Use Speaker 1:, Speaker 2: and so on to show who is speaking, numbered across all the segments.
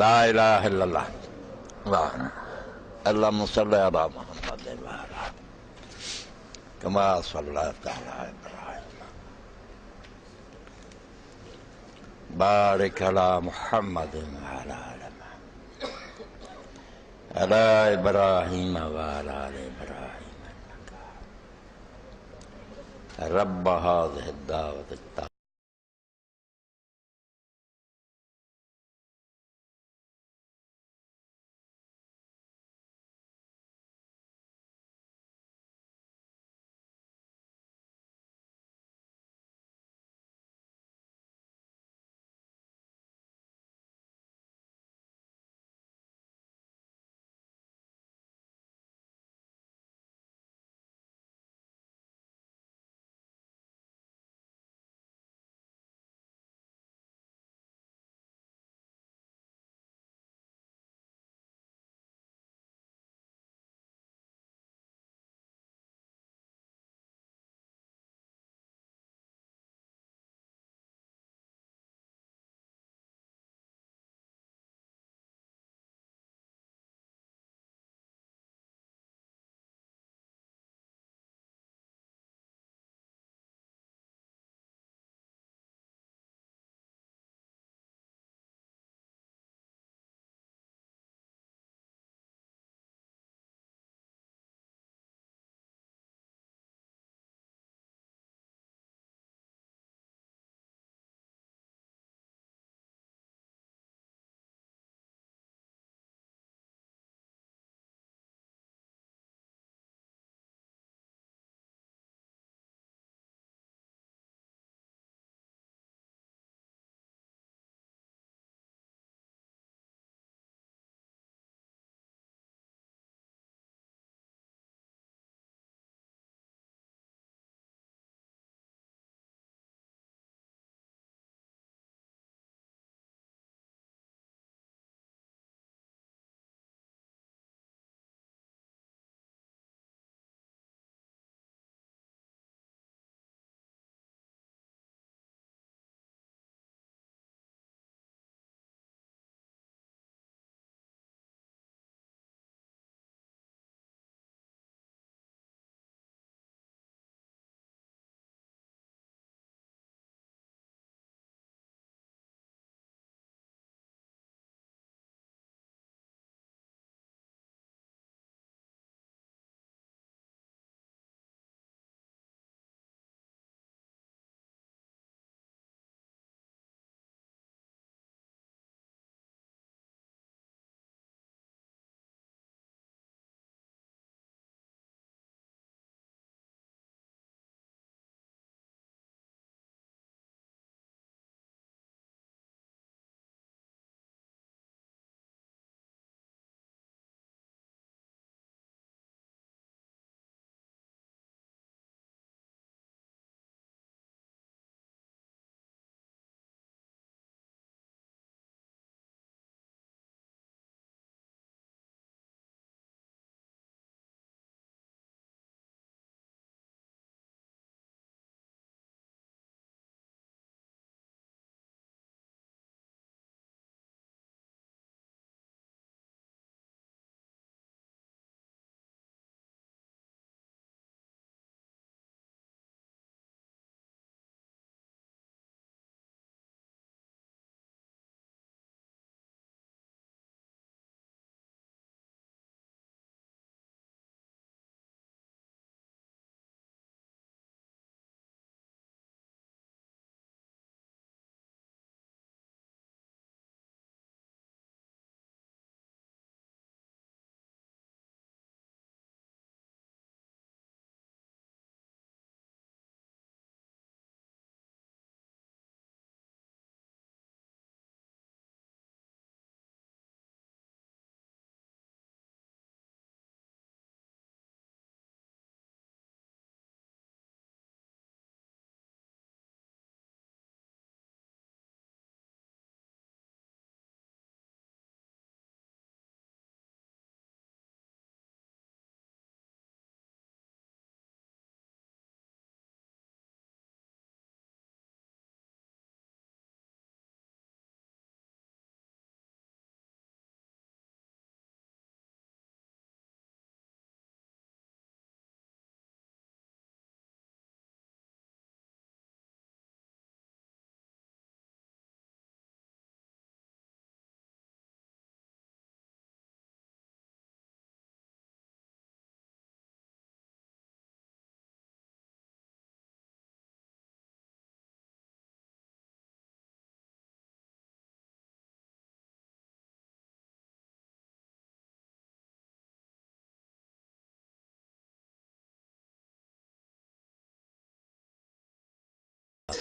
Speaker 1: لا الہ الا اللہ اللهم صل على محمد وعلى كما صليت على ابراهيم بارك على محمد وعلى على ابراهيم وعلى ال ابراهيم رب هذه الدعوة التامة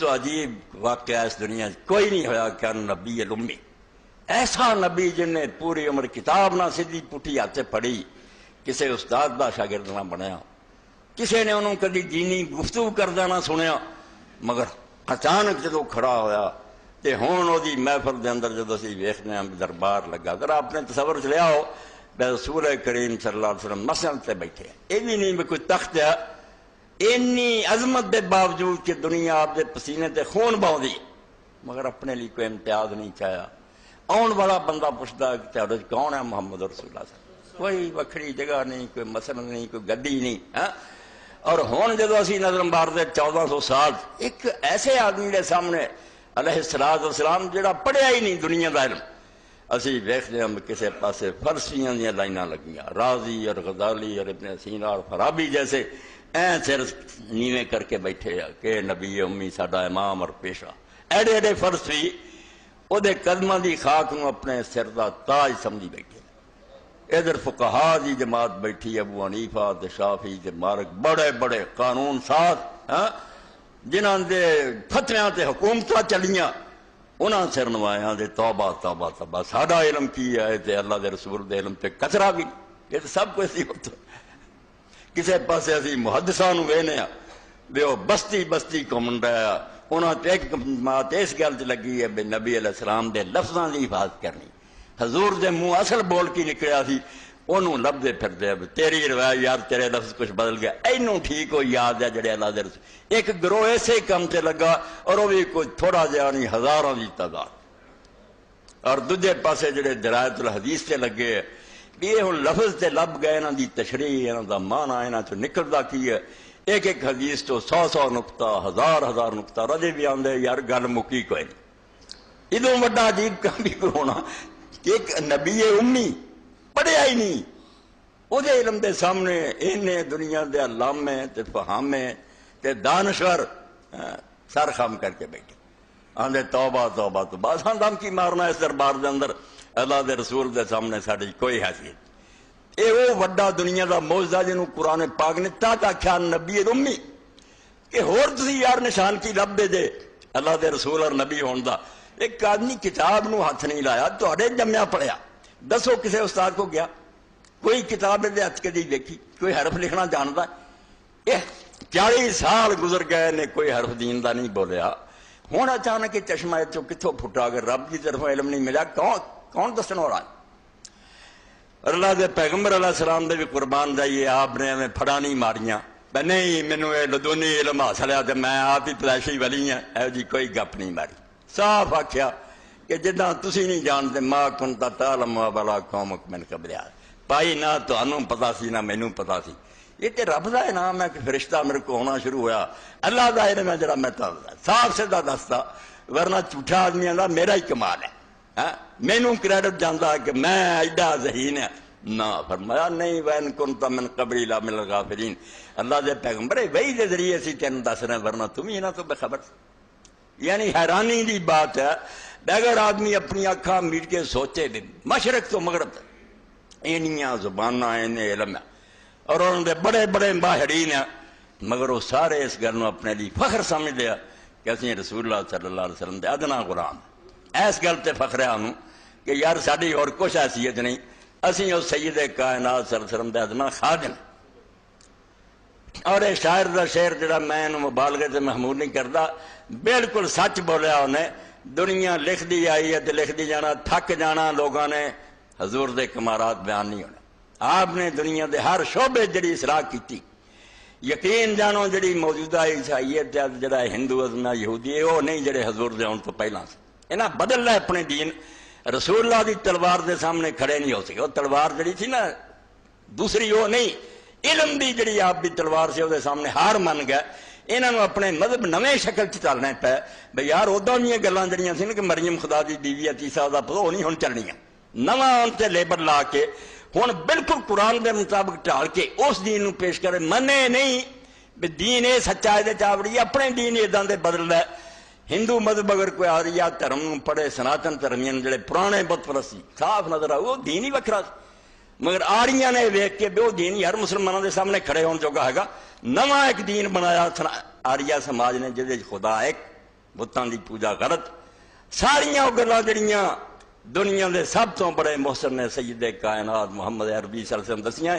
Speaker 1: تو عجیب واقعہ اس دنیا کوئی نہیں ہویا کہ نبی الامی، ایسا نبی جن نے پوری عمر کتاب نہ سیدھی پٹھی ہاتھ پڑھی، کسی استاد دا شاگرد نہ بنیا، کسی نے انہوں کدی دینی گفتگو کردہ نہ سنیا، مگر اچانک جدو کھڑا ہویا تے ہون او دی محفل دے اندر جدو اسی ویکھنے ہیں دربار لگا، اگر آپ نے تصور چ لیا ہو بے رسول کریم صلی اللہ علیہ وسلم مسجد تے بیٹھے ہیں، یہ بھی نہیں بھی کوئی تخت ہے، اینی عظمت دے باوجود کہ دنیا آپ دے پسینے تے خون بہندی، مگر اپنے لیے کوئی امتیاز نہیں چاہیا۔ آن والا بندہ پوچھتا کہ تہاڈے کون ہے؟ محمد رسول اللہ صلی اللہ علیہ وسلم، کوئی وکھری جگہ نہیں، کوئی مسند نہیں، کوئی گدی نہیں، ہاں۔ اور ہون جدو اسی نظر مارتے 1400 سال ایک ایسے آدمی دے سامنے علیہ السلام جڑا پڑھیا ہی نہیں دنیا دا علم، اسی ویکھتے ہیں کسے پاسے فلسفیاں دیاں لائناں لگیاں، رازی اور غزالی اور ابن سینا اور فارابی جیسے سر نیویں کر کے بیٹھے کہ نبی امی ساڈا امام اور پیشہ، ایڈے ایڈے فلسفی او دے قدماں دی خاک نو اپنے سر دا تاج سمجھی بیٹھے۔ ادھر فقہا دی جماعت بیٹھی، ابو حنیفہ تے شافعی تے مالک، بڑے بڑے قانون ساز، ہاں، جنہاں دے فتویاں تے حکومتاں چلیاں، انہاں سر نوایاں دے توبہ توبہ توبہ، ساڈا علم کی ہے تے اللہ دے رسول دے علم تے کچرا بھی، یہ تو سب کچھ ہی ہوتا۔ کسے پاسے اسی محدثاں نو وینے ہاں بے وہ بستی بستی گھومن رہا، انہاں تے ایک بات اس گل تے لگی ہے بے نبی علیہ السلام دے لفظاں دی حفاظت کرنی، حضور دے منہ اصل بول کی نکلیا سی انہوں لبدے پھر دے، تیری روایت یار تیرے لفظ کچھ بدل گیا، اینوں ٹھیک ہو یاد ہے جڑے اللہ دے رسول۔ ایک گروہ ایسے کم تے لگا اور وہ بھی کوئی تھوڑا جہا نہیں، ہزاراں دی تعداد، اور دوجے پاسے جڑے درایت الحدیث تے لگے یہ ہن لفظ تے لب گئے، انہاں دی تشریح، انہاں دا معنی انہاں چوں نکلدا کی ہے، ایک ایک حدیث تو 100 نقطہ، ہزار نقطہ، رجے بھی آندے یار گل مکی کوئی نہیں۔ ادوں وڈا عجیب کام بھی کوئی ہونا کہ ایک نبی امی پڑھیا ہی نہیں، وہ دے علم دے سامنے انہیں دنیا دے علامے تے فہامے تے دانشور سر خم کر کے بیٹھے، آندے توبہ توبہ توبہ، اساں دم کی مارنا اس دربار دے اندر، اللہ دے رسول دے سامنے ساڈی کوئی حیثیت۔ اے وہ وڈا دنیا دا معجزہ جنوں قرآن پاک نے تا کیا نبی امی کہ ہور تسی یار نشان کی لب دے دے اللہ دے رسول اور نبی ہون دا۔ ایک آدمی کتاب نو ہاتھ نہیں لایا، تہاڈے جمیا پڑھیا، دسو کسے استاد کو گیا کوئی کتاب دے ہاتھ کدی دیکھی، کوئی حرف لکھنا جاندا؟ 40 سال گزر گئے نے کوئی حرف دین دا نہیں بولیا، ہوں اچانک چشمہ چو کتوں پھٹا، اگر رب کی طرف علم نہیں ملا کون دسن ہو رہا ہے؟ اور اللہ دے پیغمبر علیہ السلام دے بھی قربان جائیے، آپ نے ہمیں پھڑا نہیں ماریاں، نہیں مینوں یہ لدونی علم حاصل ہے تو میں آپ ہی پیدائشی ولی ہاں، اے جی کوئی گپ نہیں ماری، صاف آخیا کہ جداں تسی نہیں جانتے ما کنت تعلم ولا قومک من قبل ھذا، پائی نہ تانوں پتا سی نہ مینوں پتا سی، یہ تے رب دا انعام ہے کہ فرشتہ میرے کو ہونا شروع ہویا، اللہ دا علم ہے جڑا میں صاف سیدھا دستا، ورنہ جھوٹا آدمی آندا میرا ہی کمال ہے، مینوں کریڈٹ جاندا کہ میں ایڈا ذہین ہے، نہ فرمایا نہیں وین کنت من قبل لمن الغافلین، اللہ دے پیغمبر وحی دے ذریعے سی تینوں دس رہے، ورنہ تم ہی نہ تو بے خبر۔ یعنی حیرانی دی بات ہے اگر آدمی اپنی آنکھاں میٹ کے سوچے دے مشرق تو مغرب اینیاں زباناں اینے علم ہے اور انہوں نے بڑے بڑے ماہرین ہیں، مگر وہ سارے اس گل اپنے لیے فخر سمجھ لیا کہ اسی رسول اللہ صلی اللہ علیہ وسلم دے ادنا غلام، اس گل تے فخر ہے ہمیں کہ یار ساڈی اور کچھ حیثیت نہیں، اسی اس سید کائنات صلی اللہ علیہ وسلم دے ادنا خادم۔ اور یہ شاعر دا شعر جڑا میں مبالغے سے محمود نہیں کرتا، بالکل سچ بولیا انہیں، دنیا لکھ دی آئی ہے تو لکھ دی جانا، تھک جانا لوگوں نے، حضور دے کمارات بیان نہیں ہونا، آپ نے دنیا دے ہر شعبے جڑی اصلاح کیتی، یقین جانو جڑی موجودہ عیسائیت جڑا ہندوازم یہودی ہے وہ نہیں جڑے حضور دے ہون تو پہلا سے، انہاں بدل لے اپنے دین، رسول اللہ دی تلوار دے سامنے کھڑے نہیں ہو سکے، وہ تلوار جڑی تھی نا دوسری وہ نہیں، علم دی جڑی آپ دی تلوار سے وہ سامنے ہار من گیا، انہوں اپنے مذہب نویں شکل چلنا پہ بھائی یار ادوں دیا گلان جڑیاں سی نا کہ مریم خدا دی بیوی عیسیٰ دا پتہ وہ نہیں ہن چلنیاں، نواں ان تے لیبل لا کے ہن بالکل قرآن دے مطابق ٹال کے اس دین نو پیش کرے، منے نہیں بھی دین اے سچا دے چاوڑی اپنے دین اداں دے بدل لے۔ ہندو مذہب اگر کوئی آریہ دھرم پڑھے سناتن دھرمیاں جڑے پرانے بت پرستی صاف نظر آؤ وہ دین ہی وکھرا، مگر آریاں نے ویکھ کے وہ دین ہی ہر مسلمانوں دے سامنے کھڑے ہون جوگا ہے گا، نواں ایک دین بنایا آریہ سماج نے جہدے خدا ایک بتاں دی پوجا غلط، ساریاں گلاں جڑیاں دنیا دے سب تو بڑے محسن نے سید کائنات محمد عربی صلی اللہ علیہ وسلم دسیاں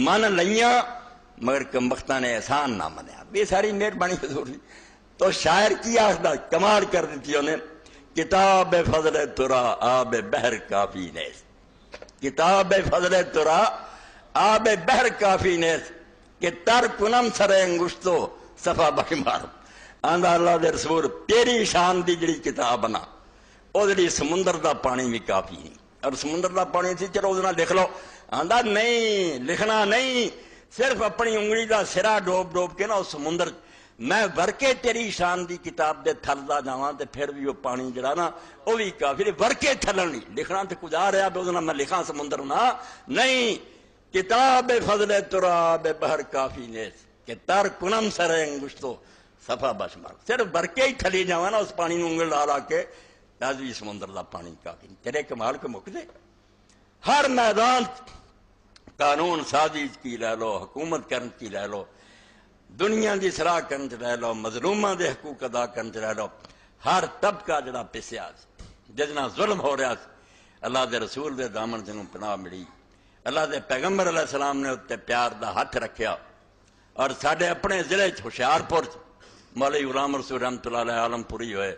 Speaker 1: من لیاں، مگر کمبختاں نے احسان نہ منیا، یہ ساری مہربانی حضور دی۔ تو شاعر کی آخدا کمال کر دیتی انہیں، کتاب فضل ترا آب بحر کافی نیس، کتاب فضل ترا آب بحر کافی نیس، کہ تر کنم سر انگشتو صفا بکمار، آندہ اللہ دے رسول تیری شان دی جڑی کتاب نا او جڑی سمندر دا پانی بھی کافی نہیں، اور سمندر دا پانی تھی چلو ادنا لکھ لو، آندہ نہیں لکھنا نہیں، صرف اپنی انگلی دا سرا ڈوب ڈوب کے نا اس سمندر میں ورکے تیری شان دی کتاب دے تھل دا جاواں تے پھر بھی وہ پانی جڑا نا وہ بھی کافی ورکے تھلن نہیں، لکھنا تے کچھ آ رہا بے ادنا میں لکھاں سمندر نا نہیں، کتاب فضل تراب بہر کافی نیس، کہ تر کنم سر انگشتو صفا بشمار، صرف برکے ہی تھلی جاواں نا اس پانی نوں انگل لا کے تازوی سمندر دا پانی کافی، تیرے کمال کو مک دے۔ ہر میدان قانون سازی کی لے لو، حکومت کرن کی لے لو، دنیا دی صلاح کرن چ لے لو، مظلوماں دے حقوق ادا کرن چ لے لو، ہر طبقہ جڑا پسیا جتنا ظلم ہو رہا اللہ دے رسول دے دامن جنوں پناہ ملی، اللہ دے پیغمبر علیہ السلام نے اتنے پیار دا ہاتھ رکھیا، اور ساڈے اپنے ضلع ہوشیارپور مولوی غلام رسول رحمۃ اللہ علیہ عالم پوری ہوئے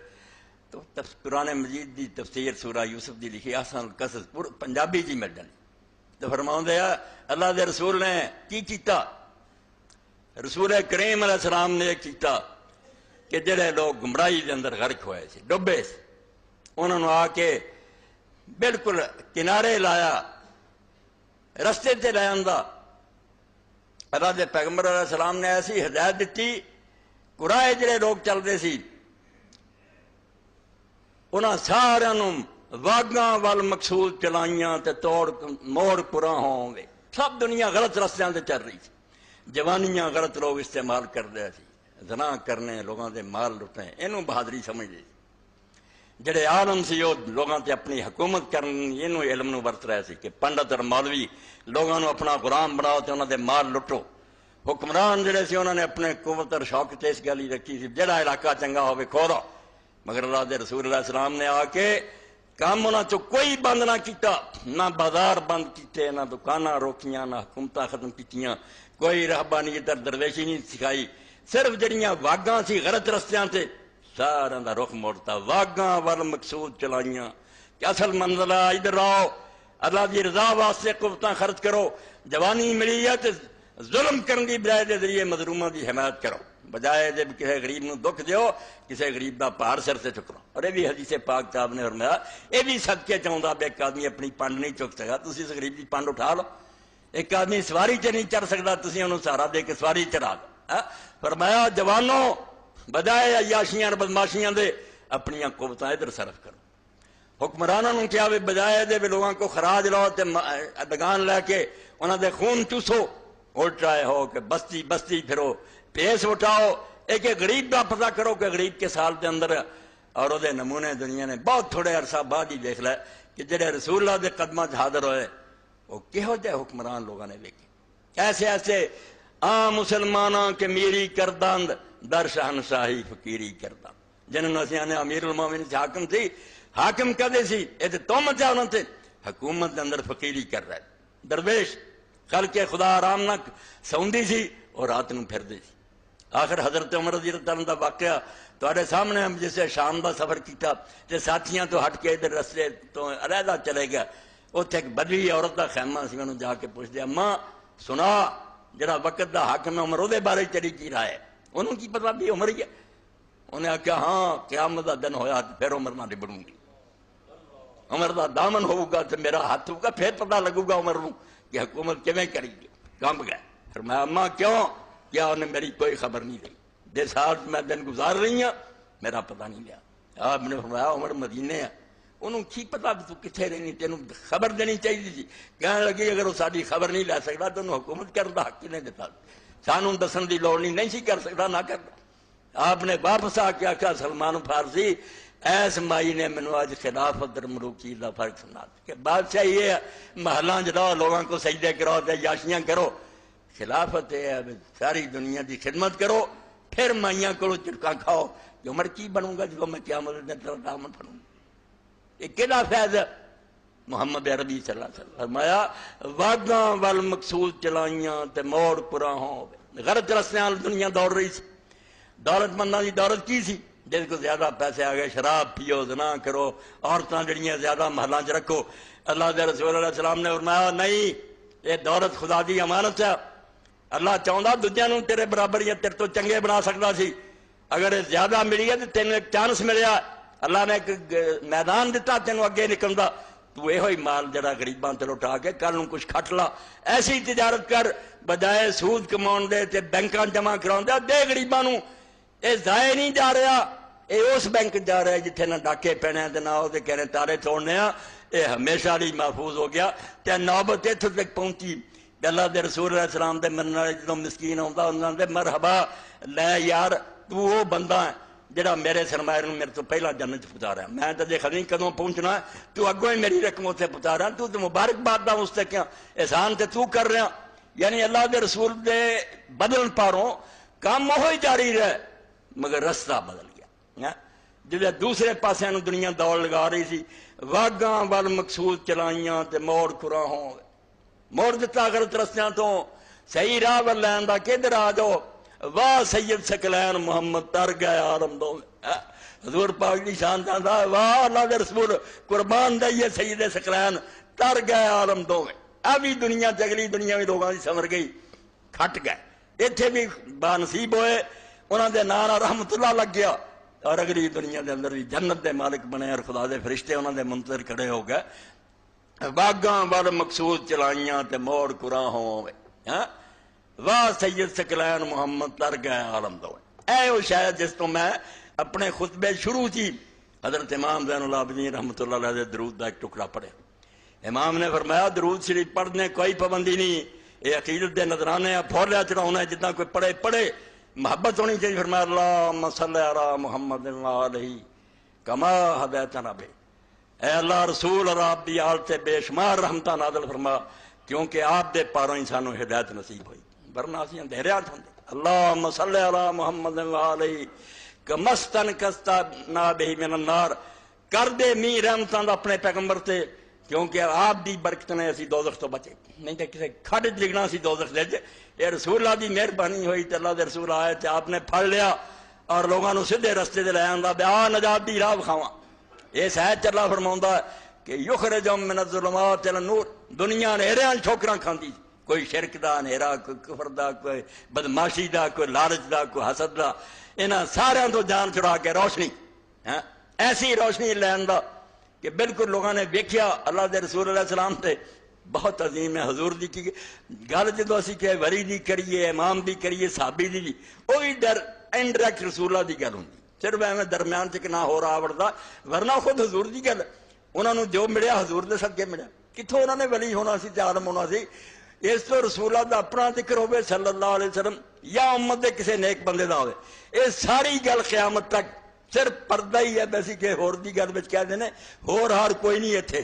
Speaker 1: تو قرآن مجید دی تفسیر سورہ یوسف دی لکھی احسن القصص پنجابی جی مل جانی، تو فرماؤں دے اللہ دے رسول نے کی کیتا، رسول کریم علیہ السلام نے کیتا کہ جڑے لوگ گمراہی دے اندر غرق ہوئے سی، ڈبے سی، انہوں نے آ کے بالکل کنارے لایا، رستے تے لے آندا، اللہ دے پیغمبر علیہ السلام نے ایسی ہدایت دیتی، قرائے جڑے لوگ چل رہے سی انہاں سارے واگاں وال مقصود چلائیاں تے توڑ موڑ پورا ہوں گے، سب دنیا غلط رستیاں تے چل رہی سی، جوانیاں غلط لوگ استعمال کر رہے سی، زنا کرنے لوگاں دے مال لٹنے، اینوں بہادری سمجھ دے جڑے عالم سی وہ لوگاں تے اپنی حکومت کرن اینوں علم نو ورت رہے سی کہ پنڈت اور مولوی لوگاں نو اپنا غلام بناؤ تے انہاں دے مال لٹو، حکمران جڑے سی انہوں نے اپنے قوت اور شوق تے اس گلی رکھی سی جڑا علاقہ چنگا ہوئے کھولو، مگر اللہ دے رسول علیہ السلام نے آ کے کام انہاں چو کوئی بند نہ کیتا، نہ بازار بند کیتے، نہ دکاناں روکیاں، نہ حکومتاں ختم کیتیاں، کوئی رہبانیت اور درویشی نہیں سکھائی، صرف جڑیاں واگاں سی غلط رستیاں تے سارا دا رخ موڑتا، واگاں وال مقصود چلائیاں کہ اصل منزلہ ادھر آؤ، اللہ دی رضا واسطے قوتاں خرچ کرو، جوانی ملی ہے تے ظلم کرن دی بجائے دے ذریعے مظلوماں دی حمایت کرو، بجائے دے کسی غریب نو دکھ دیو، کسی غریب دا پہاڑ سر سے چکرو، اور یہ بھی حدیث پاک صاحب نے فرمایا یہ بھی صدقے چاہندا بے ایک آدمی اپنی پنڈ نہیں چک سکتا، تسی اس غریب دی پنڈ اٹھا لو، ایک آدمی سواری چ نہیں چڑھ سکتا، تسی انہوں سہارا دے کے سواری چڑھا دو، فرمایا جوانوں بجائے عیاشیاں اور بدماشیاں دے اپنیاں قوتاں ادھر صرف کرو، حکمرانوں نے کیا بجائے دے لوگاں کو خراج لاؤ تے دگان لے کے انہاں دے خون چوسو، الٹائے ہو کہ بستی بستی پھرو، پیس اٹھاؤ، ایک غریب کا پتہ کرو کہ غریب کے سال دے اندر، اور وہ نمونے دنیا نے بہت تھوڑے عرصہ بعد ہی دیکھ لے کہ جڑے رسول اللہ دے قدمہ حاضر ہوئے وہ کہو جائے حکمران لوگوں نے دیکھے، ایسے ایسے عام مسلمانوں کے میری کردند در شہنشاہی فقیری کردہ، جنہوں نے آنے امیر المومنین سے حاکم تھی، حاکم کدے سی یہ تو تہمت ہے انہوں نے حکومت دے اندر فقیری کر رہے، درویش خلق خدا آرام نہ سوندی سی اور رات نو پھر دی سی، آخر حضرت عمر رضی اللہ عنہ دا واقعہ تواڈے سامنے ہم جسے شام دا سفر کیتا تے ساتھیاں تو ہٹ کے ادھر رستے تو علیحدہ چلے گیا، اتنے ایک بدوی عورت دا خیمہ سی، انہوں جا کے پوچھ دیا اماں سنا جڑا وقت دا حاکم ہے عمر وہ بارے تیری کی رائے ہے، انہوں کی پتہ بھی عمر ہی ہے، انہیں آخیا ہاں قیامت دا دن ہویا پھر عمر نہ نبڑوں گی، عمر دا دامن ہوگا تو میرا ہاتھ ہوگا پھر پتہ لگوں گا عمر نوں کہ حکومت کیویں کری گی، کم گئے، فرمایا اماں کیوں، کیا انہیں میری کوئی خبر نہیں دی، جس حال میں دن گزار رہی ہوں میرا پتہ نہیں لیا، آپ نے فرمایا عمر مدینے ہے، انہوں کی پتا تو کتنے رہنی، تینوں خبر دینی چاہیے تھی، کہنے لگی اگر وہ ساری خبر نہیں لے سکتا تو انہوں حکومت کرنے کا حق ہی نہیں دیتا، سانوں دسن دی لوڑ نہیں سی کر سکتا نہ کرنا، آپ نے واپس آ کے آخیا سلمان فارسی ایس مائی نے مینوں اج خلافت در ملوکی دا فرق سنا کہ بادشاہ یہ محلاں جاؤ لوگوں کو سجدے کرو تے یاشیاں کرو، خلافت ہے ساری دنیا دی خدمت کرو، پھر مائیاں کو چٹکا کھاؤ کہ عمر کی بنوں گا جب میں قیامت دن تیرا دامن پھڑوں. یہ کہڑا فیض ہے؟ محمد عربی صلی اللہ علیہ وسلم فرمایا واگاں ول مقصود چلائیاں تے موڑ پورا ہو. غرض رستیاں دنیا دوڑ رہی سی. دولت منداں دی دولت کی سی؟ جس کو زیادہ پیسے آ گئے شراب پیو زنا کرو عورتاں جڑیاں زیادہ محلاں چ رکھو. اللہ دے رسول علیہ السلام نے فرمایا نہیں یہ دولت خدا دی امانت ہے. اللہ چاہتا دوجیاں نوں تیرے برابر یا تیرے تو چنگے بنا سکتا سی. اگر یہ زیادہ ملی ہے تو تینوں ایک چانس ملیا. اللہ نے ایک میدان دیتا تینوں اگے نکلن دا. تو یہ ہوئی مال جڑا غریباں تے لٹا کے کل نوں کچھ کھٹ لا. ایسی تجارت کر بجائے سود کماؤن دے تے بینکاں جمع کراؤن دے غریباں نوں. یہ ضائع نہیں جا رہا. یہ اس بینک جا رہا ہے جتھے نہ ڈاکے پینے تے نہ وہ کہنے تارے توڑنے. یہ ہمیشہ لیے محفوظ ہو گیا. تے نوبت اتھوں تک پہنچی. اللہ دے رسول علیہ السلام دے منن والے جدوں مسکین آਉਂدا انہاں دے مرحبا لے یار تو وہ بندہ ہے جڑا میرے سرمایہ نوں میرے تو پہلا جنت پہنچا. میں تو دیکھ نہیں کدوں پہنچنا. تو اگوں ہی میری رقم اتنے پہنچا رہا. تو مبارکباد دا اس تے کیا احسان تے تو کر رہا. یعنی اللہ دے رسول دے بدلن پاروں کام وہی جاری رہے مگر رستہ بدل گیا. جب دوسرے پاسے نوں دنیا دوڑ لگا رہی سی واگاں ول مقصود چلائیاں تے موڑ کھرا ہوں. موڑ دیتا غلط رستیاں تو صحیح راہ ول لین دا کدھر آ جاؤ. واہ سید ثقلین محمد تر گئے عالم دو. حضور پاک دی شان جاندا واہ اللہ دے رسول قربان دئیے سید ثقلین تر گئے عالم دو. ابھی دنیا چگلی دنیا بھی لوگاں دی سمر گئی کھٹ گئے. اتنے بھی بانصیب ہوئے انہاں دے نام رحمت اللہ لگ گیا. اور اگلی دنیا دے اندر بھی جنت دے مالک بنے اور خدا دے فرشتے انہاں دے منتظر کھڑے ہو گئے. باغاں ول مقصود چلائیاں تے موڑ کراں ہوئے. واہ سید ثقلین محمد تر گئے عالم دو. اے وہ شاید جس تو میں اپنے خطبے شروع تھی حضرت امام زین العابدین رحمۃ اللہ علیہ دے درود دا ایک ٹکڑا پڑھے. امام نے فرمایا درود شریف پڑھنے کوئی پابندی نہیں. یہ عقیدت دے نظرانے پھولیا چڑھاؤنا ہے جتنا کوئی پڑھے پڑھے. محبت ہونی چاہیے. فرمایا اللہم صلی علی محمد وآلہ کما ہدیتنا بے. اے اللہ رسول اور آپ دی آل تے بے شمار رحمتہ نازل فرما کیونکہ آپ دے پاروں ہی سانو ہدایت نصیب ہوئی ورنہ اسی اندھیرے ہاتھ ہوندے. اللہم صلی علی محمد وآلہ کما استنقذتنا بہ من النار. کر دے می رحمتاں دا اپنے پیغمبر تے کیونکہ آپ دی برکت نے اسی دوزخ تو بچے. نہیں تے کسے کھڈ ڈگنا سی دوزخ دے. یہ رسول اللہ دی مہربانی ہوئی تے اللہ دے رسول آئے تے آپ نے پھڑ لیا اور لوگاں نو سیدھے رستے تے لے آندا بیا نجات دی راہ کھاواں. یہ سہج اللہ فرماؤندا کہ یخرجہم من الظلمات الی النور. دنیا نیریاں ٹھوکراں کھاندی کوئی شرک دا نیرا کوئی کفر دا کوئی بدماشی دا کوئی لالچ دا کوئی حسد دا. انہاں سارے تو جان چھڑا کے روشنی ایسی روشنی لین دا کہ بالکل لوگوں نے ویکھیا اللہ دے رسول علیہ السلام تے بہت عظیم ہے. حضور دی کی گل جدو اسی کہ ولی دی کریے امام دی کریے صحابی دی وہی انڈائریکٹ رسول اللہ دی گل ہوندی. صرف ایویں درمیان چ نہ ہو رہا وڑدا ورنہ خود حضور دی گل. انہوں نے جو ملیا حضور دے صدقے ملیا. کتوں انہوں نے ولی ہونا سی تے عالم ہونا سی. اس تو رسول اللہ دا اپنا ذکر ہوئے صلی اللہ علیہ وسلم یا امت دے کسے نیک بندے دا ہوئے. یہ ساری گل قیامت تک صرف پردہ ہی ہے. ویسی کہ ہور دی گل وچ کہہ دینے ہور ہار کوئی نہیں اتنے.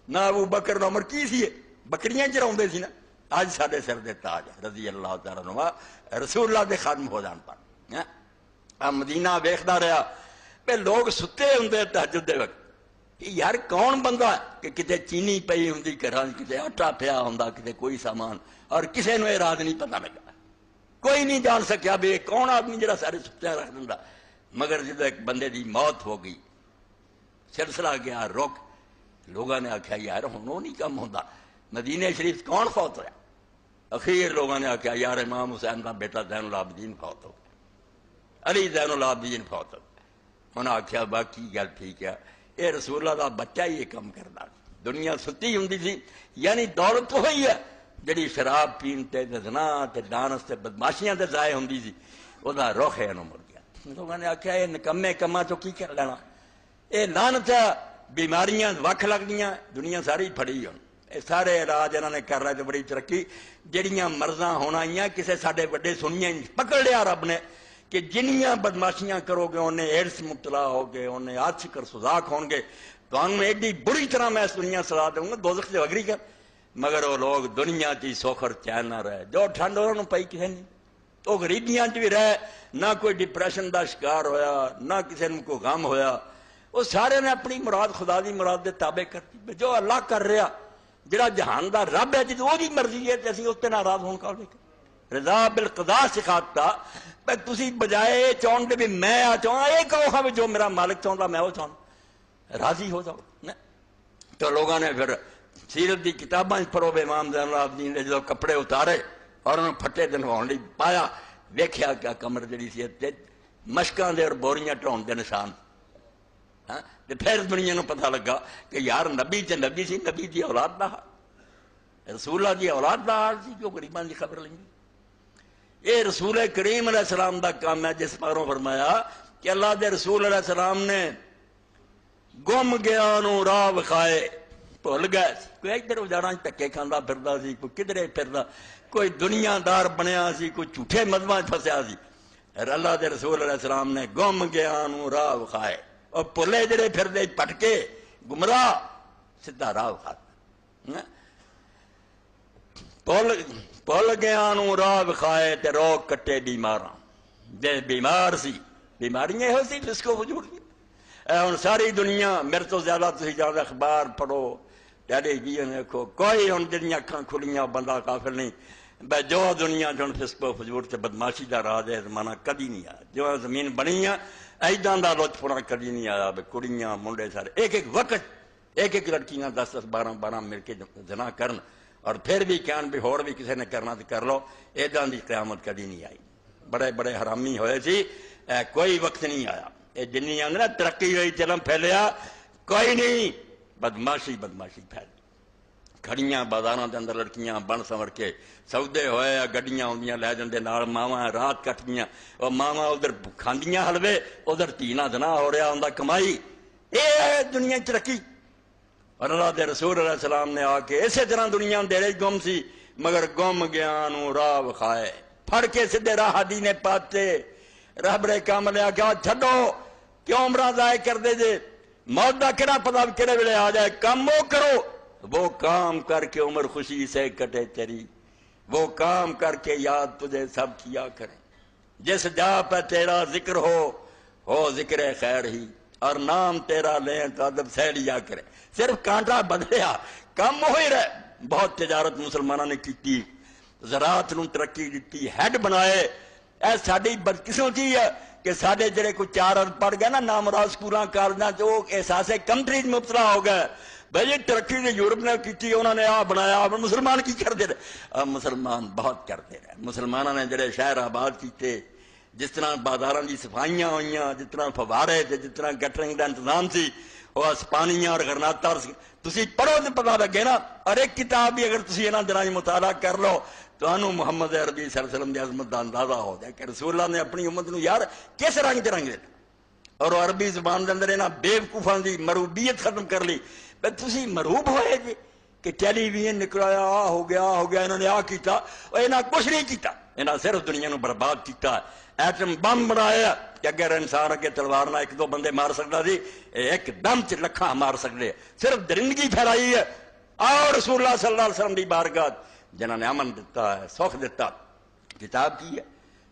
Speaker 1: نہ ابو بکر نہ عمر کی سی بکریاں چراؤندے سی نا. اج ساڈے سر دے تاج رضی اللہ تعالیٰ عنہ رسول اللہ دے خادم ہو جان پر. مدینہ ویکھدا رہا پہ لوگ ستے ہوندے تہجد دے وقت. یار کون بندہ کہ کتے چینی پئی ہوندی گھراں کتے آٹا پیا ہوندا کتے کوئی سامان اور کسے نوں یہ راز نہیں پتہ لگا. کوئی نہیں جان سکیا بھی کون آدمی جڑا سارے ستیاں رکھ دیندا. مگر جدو ایک بندے دی موت ہو گئی سلسلہ گیا رک. لوگوں نے آخیا یار ہن وہ نہیں کم ہوندا. مدینہ شریف کون فوت ہوا؟ اخیر لوگوں نے آخیا یار امام حسین کا بیٹا زین العابدین فوت ہو گیا. علی زین العابدین فوت ہو گیا. انہوں نے آخیا باقی گل ٹھیک ہے یہ رسول اللہ کا بچہ ہی یہ کام کرتا. دنیا ستی ہوں سی. یعنی دولت وہی ہے جڑی شراب پین تے زنا تے ڈانس تے بدماشیاں تے ضائع ہوندی سی. وہ رخ ہے مڑ گیا. لوگوں نے آخیا یہ نکمے کما چو کی کر لینا. یہ لعنت بیماریاں وکھ لگدیاں دنیا ساری پھڑی ہوں. یہ سارے علاج انہوں نے کر رہے تو بڑی ترقی. جہاں مرضاں ہونا کسے ساڈے وڈے سنیاں پکڑ لیا رب نے کہ جنیاں بدماشیاں کرو گے انہیں ایڈس مبتلا ہو گے انہیں عاشق سزاق ہون گے. تمہیں ایڈی بری طرح میں اس دنیا سلا دوں گا دوزخ سے وگری کر. مگر وہ لوگ دنیا کی سوکھر چین نہ رہے. جو ٹھنڈ انہوں نے پئی کسی نہیں. وہ غریبیاں بھی رہے نہ کوئی ڈپریشن دا شکار ہویا، نہ کسی نے کوئی غم ہویا، وہ سارے نے اپنی مراد خدا دی مراد دے تابع کرتی، جو اللہ کر رہا، جڑا جہان دا رب ہے، جدو وہی مرضی ہے تے اسی اس تے ناراض ہون کا رضا بالقضاء سکھاتا، پر تسی بجائے چاہن دے بھی میں چاہاں، یہ کہو ہاں جو میرا مالک چاہتا میں وہ چاہتا، راضی ہو جاؤ۔ تو لوگوں نے پھر سیرت دی کتاباں پڑھو بے امام زین العابدین نے جدو کپڑے اتارے اور انہوں پھٹے دنواؤن لی پایا، ویکھیا کیا کمر جڑی سی مشکاں دے اور بوریاں ٹھاؤن دے نشان، پھر دنیا نو پتہ لگا کہ یار نبی تے نبی سی، نبی دی اولاد دا رسول اللہ دی اولاد دا حال سی، جو غریباں دی خبر لیں گی۔ یہ رسول کریم علیہ السلام دا کام ہے، جس پاروں فرمایا کہ اللہ دے رسول علیہ السلام نے گم گیا نو راہ وکھائے، بھول گئے، کوئی ادھر اجاڑاں دھکے کھاندا پھردا سی، کوئی کدھرے پھردا، کوئی دنیا دار بنیا سی، کوئی جھوٹے مذہباں پھسیا سی۔ اللہ دے رسول علیہ السلام نے گم گیا نو راہ وکھائے، اور پلے جڑے پھردے پٹکے گمراہ سیدھا راہ وکھاتا، پل گیا نو راہ وکھائے تے روک کٹے بیماراں، جے بیمار سی بیماریاں یہ سی جس کو وجود دی۔ ہن ساری دنیا میرے تو زیادہ تسی زیادہ اخبار پڑھو، ٹیلی ویژن دیکھو، کوئی ہن جنیاں اکھاں کھلیاں بندہ کافر نہیں، بے جو دنیا جن فسق و فجور تے بدماشی دا راج ہے زمانہ کدی نہیں آیا، جو زمین بنی ہے ایداں دا لطف پڑا کدی نہیں آیا، بے کڑیاں منڈے سارے ایک ایک وقت ایک ایک لڑکیاں 10 12 12 مل کے زنا کرن، اور پھر بھی کہن بھی ہور بھی کسی نے کرنا تو کر لو، ایداں دی قیامت کدی نہیں آئی۔ بڑے بڑے حرامی ہوئے سی، کوئی وقت نہیں آیا، یہ جنی آدھے نا ترقی ہوئی چلم پھیلیا، کوئی نہیں، بدماشی بدماشی پھیل کھڑیاں بازاراں دے اندر لڑکیاں بن سنور کے سودے ہوئے، گڈیاں ہوندیاں لے جاندے نال ماواں رات کٹیاں، اور ماواں ادھر کھاندیاں حلوے، ادھر تینا زنا ہو رہا ہوندا کمائی، یہ دنیا ترقی۔ اور اللہ دے رسول علیہ السلام نے آ کے اسی طرح دنیا اندھیرے گم سی، مگر گم گیا نو راہ وکھائے، پھڑ کے سدھے راہ دین پاتے، رہبر کامل نے آخیا چھڈو کیوں عمرہ ضائع کر دے جے، موت دا کہڑا پتا کہڑے ویلے آ جائے، کام وہ کرو، وہ کام کر کے عمر خوشی سے کٹے تیری، وہ کام کر کے یاد تجھے سب کیا کریں، جس جا پہ تیرا ذکر ہو ذکر خیر ہی، اور نام تیرا لیں تو ادب سے لیا کرے، صرف کانٹا بدلیا کم ہوئی رہے۔ بہت تجارت مسلمانوں نے کی، زراعت نو ترقی دیتی، ہیڈ بنائے، اے ساری بدقسمتی ہے کہ سارے جڑے کوئی 4 ارب پڑھ گئے نا نامراد سکولاں کالجاں جو احساس کنٹری مبتلا ہو گئے، بھائی ترقی نے یورپ نے کی، انہوں نے آ بنایا، مسلمان کی کرتے رہے، مسلمان بہت کرتے رہے، مسلمانوں نے جڑے شہر آباد کیتے، جس طرح بازاراں دی صفائیاں ہوئیاں، جس طرح فوارے تھے، جس طرح گٹرنگ دا انتظام سی، وہ اسپانیاں اور غرناطہ، تسی پڑھو تو پتا لگے نا، اور ایک کتاب بھی اگر تسی انہاں دناں مطالعہ کر لو تو انہوں محمد عربی صلی اللہ علیہ وسلم دی عظمت دا اندازہ ہو جائے کہ رسول اللہ نے اپنی امت نو یار کس رنگ تے رنگ دیتا، اور عربی زبان دے اندر انہاں بیوقوفاں دی مروبیت ختم کر لی۔ بھئی تسی مروب ہوئے جی کہ ٹیلی ویژن نکلایا، ہو گیا انہوں نے کیتا، اور انہاں کچھ نہیں کیتا، انہاں صرف دنیا نو برباد کیتا، ایٹم بم بنایا کہ اگر انسان اگے تلوار نہ 1 2 بندے مار سکتا سی، ایک دم چ لکھاں مار سکتے، صرف درندگی پھیلائی ہے۔ اور رسول اللہ صلی اللہ علیہ وسلم دی بارگاہ جنہوں نے امن دیتا ہے، سکھ دیتا، کتاب کی ہے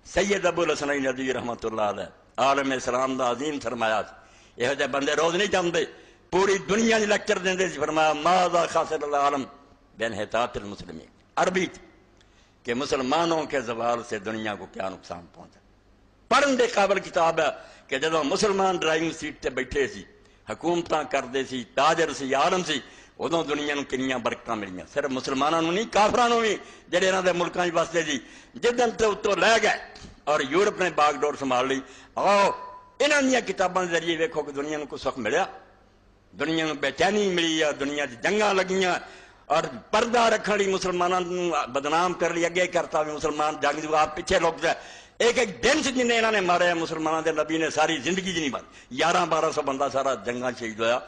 Speaker 1: سید ابو الحسنین ندوی رحمۃ اللہ علیہ، عالم اسلام دا عظیم سرمایہ، یہ جہ بندے روز نہیں جانتے، پوری دنیا دی لیکچر دیندے سی، فرمایا ماذا خاسر العالم بانحطاط المسلمین، عربی کہ مسلمانوں کے زوال سے دنیا کو کیا نقصان پہنچا۔ پڑھن دے قابل کتاب ہے کہ جدو مسلمان ڈرائیونگ سیٹ تے بیٹھے سی، حکومتاں کردے سی، تاجر سی، عالم سی، ادوں دنیا نو کنیاں برکتاں ملیاں، صرف مسلمانوں نہیں کافراں نو بھی جڑے انہاں دے ملکاں وچ وسدے سی، جدن تے اتوں لے گئے اور یورپ نے باغ ڈور سنبھال لی۔ آؤ انہاں دیاں کتاباں دے ذریعے ویکھو کہ دنیا نو کوئی سکھ ملیا، دنیا نو بے چینی ملی ہے، دنیا چ جنگاں لگیاں، اور پردہ رکھن لی مسلمانوں بدنام کر لی، اگے کرتا بھی مسلمان جنگ جو آپ پیچھے لوگ جائے، ایک ایک دن سے جنہیں انہوں نے مارے مسلمانوں دے نبی نے ساری زندگی جی نہیں ماری، 11 1200 بندہ سارا جنگاں شہید ہویا،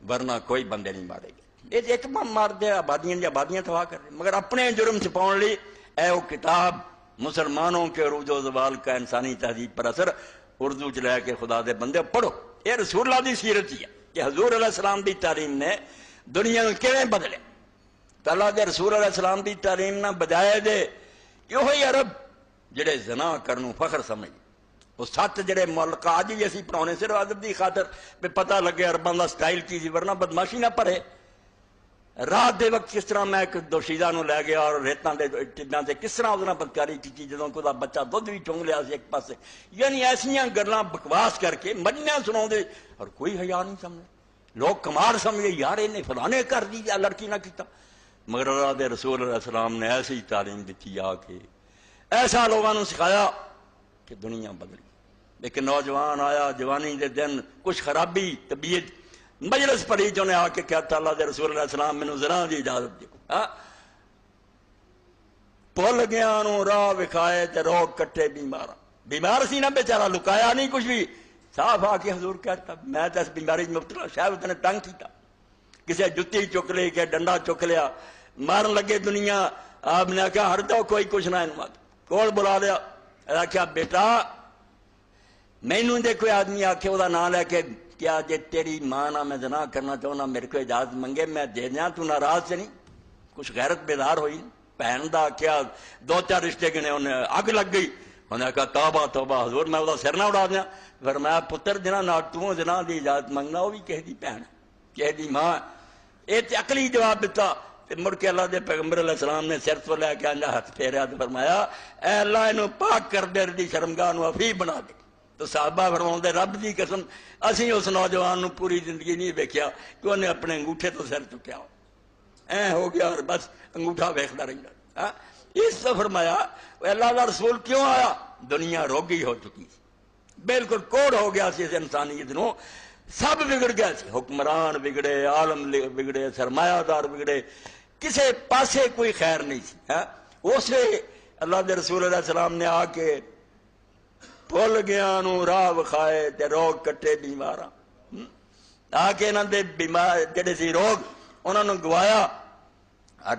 Speaker 1: ورنہ کوئی بندے نہیں مارے گئے، یہ ایک بم مار دے آبادیاں دی آبادیاں تباہ کر رہے، مگر اپنے جرم چھپاؤن لی اے وہ کتاب مسلمانوں کے عروج و زوال کا انسانی تہذیب پر اثر، اردو چ لے کے خدا دے بندے پڑھو، یہ رسول اللہ دی سیرت ہی ہے کہ حضور علیہ السلام دی تعلیم نے دنیا کو کیویں بدلے۔ تو اللہ دے رسول علیہ السلام دی تعلیم نہ بجائے دے کہ وہی عرب جڑے زنا کرنوں فخر سمجھ، وہ 7 جڑے ملک آج بھی اسی پڑھانے صرف ادب دی خاطر پہ پتہ لگے عرباں دا سٹائل کی سی، ورنہ بدماشی نہ پڑھے۔ رات دے وقت کس طرح میں ایک دوشیزہ نو لے گیا اور ریتاں دے ٹڈاں تے کس طرح اودے نال بدکاری کی جدوں کوئی بچہ دودھ بھی چونگ لیا سی ایک پاسے، یعنی ایسیاں گلاں بکواس کر کے مجنیاں سناؤندے اور کوئی حیا نہیں سمجھے، لوگ کمال سمجھے یار انہیں فلانے کر دی لڑکی نہ کیتا، مگر اللہ دے رسول علیہ السلام نے ایسی تعلیم دیتی آ کے ایسا لوگوں نے سکھایا کہ دنیا بدلی۔ ایک نوجوان آیا جوانی دے دن کچھ خرابی طبیعت مجلس پڑھی جو نے آ کے کہا تھا اللہ دے رسول علیہ السلام مینوں زنا دی اجازت دیو، بھول گیا انہوں راہ وکھائے تے روگ کٹے بیمار سی نہ بیچارہ، لکایا نہیں کچھ بھی، صاف آ کے حضور کہتا میں تو اس بیماری میں مبتلا، شاید نے تنگ کیتا، کسے جتی چک لی کہ ڈنڈا چک لیا، مارن لگے دنیا، آپ نے کہا ہر دو کوئی کچھ نہ انہوں کول بلا لیا، کہا بیٹا مینوں دے کوئی آدمی آکھے وہ نام لے کے کیا جے تیری ماں نہ میں زنا کرنا چاہنا میرے کو اجازت منگے میں دے دیا، تو ناراض سے نہیں؟ کچھ غیرت بیدار ہوئی، بہن دا کیا 2-4 رشتے گنے انہیں اگ لگ گئی، انہیں کہا توبہ توبہ حضور میں وہ سر نہ اڑا دیا، فرمایا پتر جنا نہ تو جنا دی اجازت منگنا وہ بھی کہہ دی بہن کہہ دی ماں، یہ عقلی جواب دیتا۔ مڑ کے اللہ دے پیغمبر علیہ السلام نے سر تو لے کے انجا ہاتھ پھیریا تو فرمایا اے اللہ انہوں پاک کر دے دی شرمگاہ نو افی بنا دے۔ تو صحابہ فرماؤں دے رب دی قسم اسی اس نوجوان نو پوری زندگی نہیں ویکھیا کہ انہیں اپنے انگوٹھے تو سر چکیا ہو گیا اور بس انگوٹھا ویکھدا رہندا۔ اس سے فرمایا اللہ دا رسول کیوں آیا؟ دنیا روگی ہو چکی تھی، بالکل کوڑ ہو گیا سی اس انسانیت نو، سب بگڑ گیا سی، حکمران بگڑے، عالم بگڑے، سرمایہ دار بگڑے، کسے پاسے کوئی خیر نہیں سی۔ اس نے اللہ دے رسول علیہ السلام نے آ کے بھول گیا نو راہ وکھائے تے روگ کٹے بیماراں، آ کے انہاں دے بیمار جڑے سی روگ انہاں نو گوایا، اور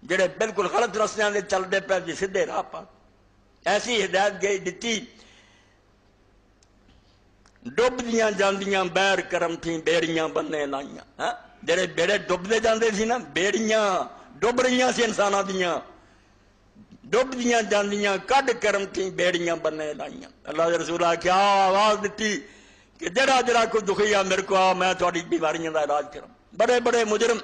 Speaker 1: جڑے بالکل غلط رستیاں دے چلدے پے جی سیدھے راہ پا، ایسی ہدایت گئی دتی ڈب دیاں جاندیاں بیر کرم تھیں بیڑیاں بننے لائیاں، جڑے بیڑے ڈبدے جاندے سی نا بیڑیاں ڈب رہیاں سی انساناں دیاں، ڈب دیاں جاندیاں کڈ کرم تھیں بیڑیاں بننے لائیاں۔ اللہ دے رسول کیا آواز دیتی کہ جڑا جڑا کوئی دکھی آ میرے کو آ میں تھوڑی بیماریاں دا علاج کراں۔ بڑے بڑے مجرم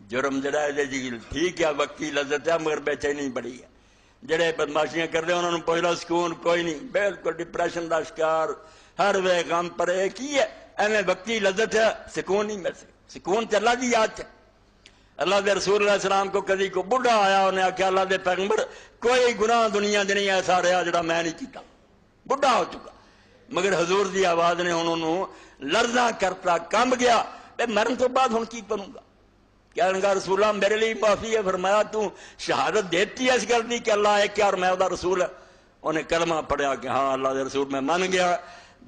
Speaker 1: جرم جڑا ہے جی ٹھیک ہے وقتی لذت ہے مگر بے چینی بڑی ہے، جڑے بدماشیاں کرتے انہوں نے پہلا سکون کوئی نہیں، بالکل ڈپریشن دا شکار، ہر وے غم پرے کی ہے ایویں وقتی لذت ہے، سکون نہیں مل سکتا، سکون تے اللہ دی یاد ہے۔ اللہ دے رسول علیہ السلام کو کدی کو بڑھا آیا انہیں آخیا اللہ دے پیغمبر کوئی گناہ دنیا دے نہیں ایسا رہا جڑا میں نہیں کیتا، بڑھا ہو چکا، مگر حضور دی آواز نے انہوں نے لرزاں کرتا کمب گیا، مرن تو بعد ہن کی کروں گا؟ کہنے لگا رسول اللہ میرے لیے معافی ہے، فرمایا تو شہادت دیتی ہے اس گل دی کہ اللہ ایک ہے اور میں دا رسول ہے؟ انہیں کلمہ پڑھیا کہ ہاں اللہ دے رسول میں من گیا،